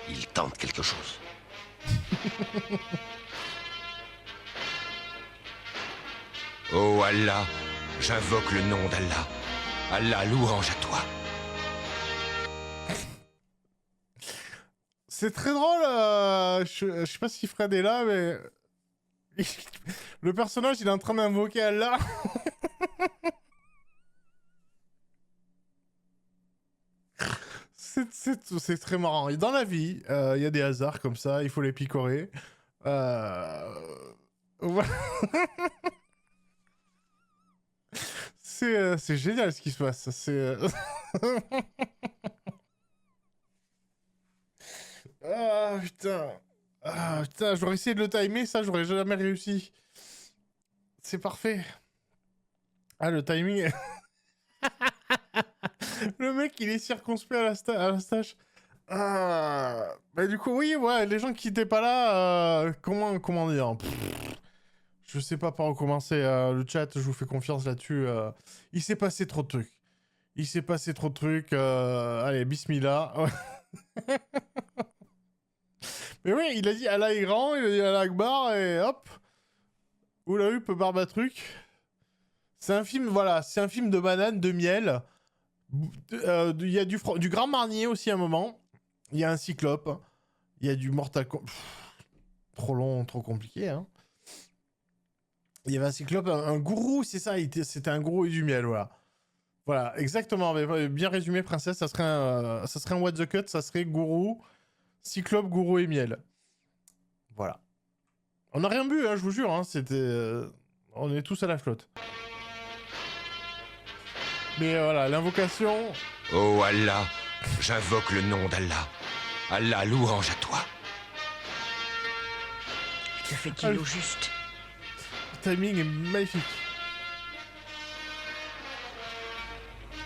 Speaker 5: Il tente quelque chose. Oh Allah, j'invoque le nom d'Allah. Allah, louange à toi.
Speaker 1: C'est très drôle, je sais pas si Fred est là, mais... Le personnage, il est en train d'invoquer Allah. C'est très marrant. Et dans la vie, il y a des hasards comme ça, il faut les picorer. Voilà. C'est génial ce qui se passe. C'est... Ah putain. Ah putain, j'aurais essayé de le timer, ça j'aurais jamais réussi. C'est parfait. Ah, le timing. Le mec, il est circonspect à la stache. Ah... Bah du coup, oui, ouais, les gens qui étaient pas là, comment dire, je sais pas par où commencer. Le chat, je vous fais confiance là-dessus. Il s'est passé trop de trucs. Il s'est passé trop de trucs. Allez, bismillah. Mais oui, il a dit Allah est grand, il a dit Allah Akbar, et hop. Oula hup, barbatruc. C'est un film, voilà, c'est un film de banane, de miel. Il y a du Grand Marnier aussi à un moment. Il y a un Cyclope. Il y a du Mortal Kombat. Trop long, trop compliqué, hein. Il y avait un Cyclope, un gourou, c'est ça, c'était un gourou et du miel, voilà. Voilà, exactement, bien résumé, princesse, ça serait un What the Cut, ça serait gourou, Cyclope, gourou et miel. Voilà. On n'a rien bu, hein, je vous jure, hein, c'était... on est tous à la flotte. Mais voilà, l'invocation...
Speaker 5: Oh Allah, j'invoque le nom d'Allah. Allah, louange à toi.
Speaker 6: Que fait-il au juste?
Speaker 1: Le timing est magnifique.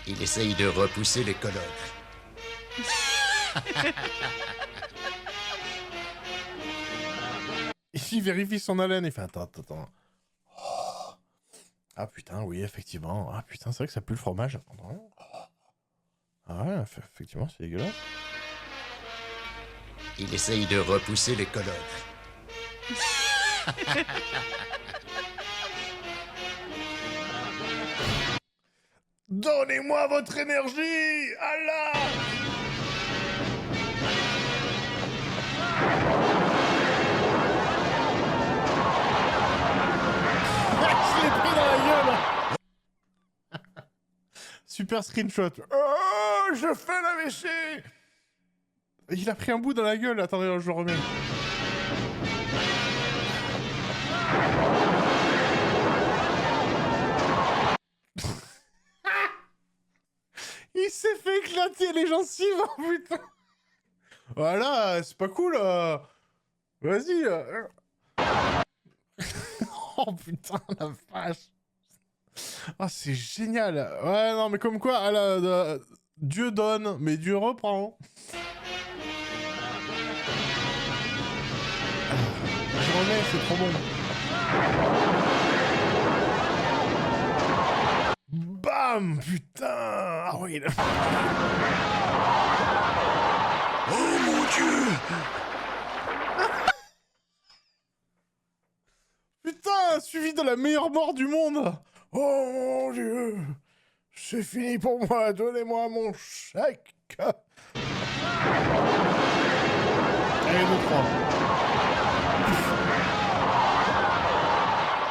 Speaker 16: Il essaye de repousser les colonnes.
Speaker 1: Il vérifie son haleine, il fait attends. Oh. Ah putain, oui, effectivement. Ah putain, c'est vrai que ça pue le fromage. Ah ouais, effectivement, c'est dégueulasse.
Speaker 16: Il essaye de repousser les colonnes.
Speaker 1: Donnez-moi votre énergie! Allah! Je l'ai pris dans la gueule! Super screenshot. Oh, je fais la WC! Il a pris un bout dans la gueule. Attendez, je le remets. Il s'est fait éclater les gencives, oh, putain. Voilà, c'est pas cool. Vas-y. Oh putain, la vache. Ah, c'est génial. Ouais, non, mais comme quoi, Dieu donne, mais Dieu reprend. Je remets, c'est trop bon. Bam! Putain! Ah oui, là.
Speaker 12: Oh mon Dieu!
Speaker 1: Putain! Suivi de la meilleure mort du monde! Oh mon Dieu! C'est fini pour moi, donnez-moi mon chèque! Allez, 2, 3.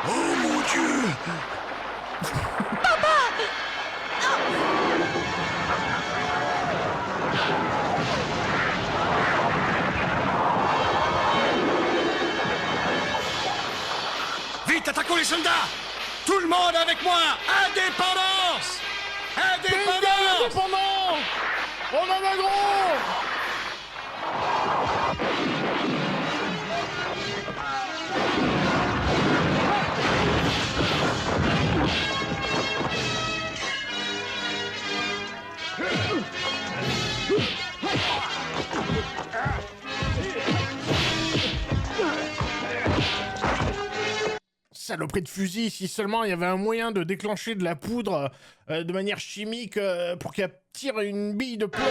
Speaker 12: Oh mon Dieu!
Speaker 13: Vite, attaquons les soldats! Tout le monde avec moi! Indépendance! Indépendance!
Speaker 1: Indépendance! On en a gros! Saloperie de fusil, si seulement il y avait un moyen de déclencher de la poudre de manière chimique pour qu'elle tire une bille de plomb.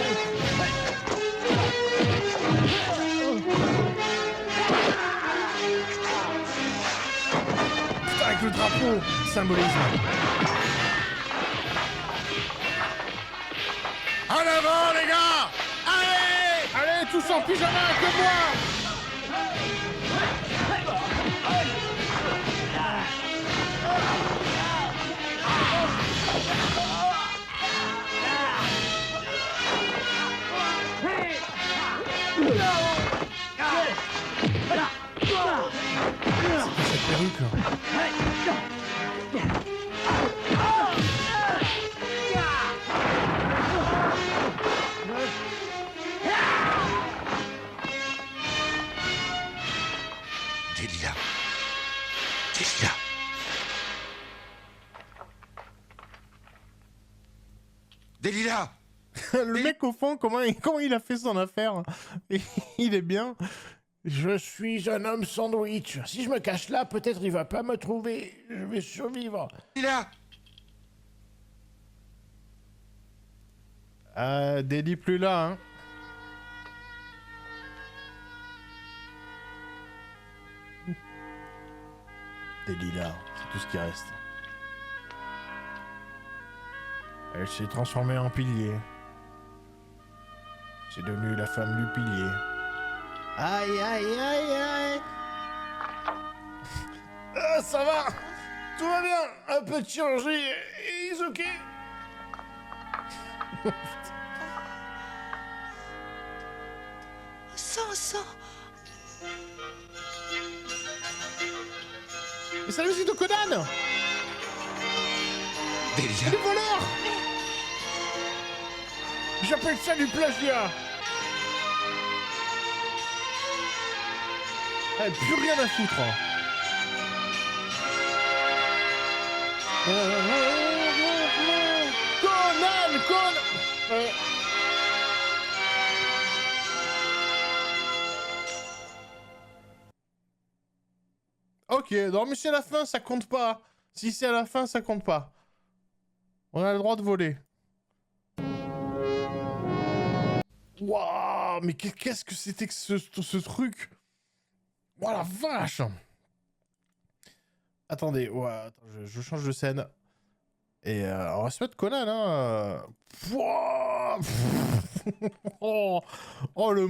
Speaker 1: Putain, avec le drapeau, symbolisme. En avant, les gars! Allez! Allez, tous en pyjama, comme moi! Cette perruque là.
Speaker 5: Delilah. Delilah. Delilah.
Speaker 1: Le mec au fond, comment il a fait son affaire? Il est bien. Je suis un homme sandwich. Si je me cache là, peut-être il va pas me trouver. Je vais survivre.
Speaker 5: Delilah.
Speaker 1: Deli plus là, hein. Delilah, c'est tout ce qui reste. Elle s'est transformée en pilier. C'est devenu la femme du pilier. Aïe, aïe, aïe, aïe. Ah, ça va. Tout va bien. Un peu de chirurgie et it's ok.
Speaker 10: Sang.
Speaker 1: Mais c'est le de Conan.
Speaker 5: Delilah.
Speaker 1: Les voleurs. J'appelle ça du plagiat. Elle plus rien à foutre. Conan. Ok, non mais c'est à la fin, ça compte pas. Si c'est à la fin, ça compte pas. On a le droit de voler. Waouh, mais qu'est-ce que c'était que ce truc? Oh la vache! Attendez, ouais, attends, je change de scène. Et on va se mettre Conan, hein. Wouah. Oh, le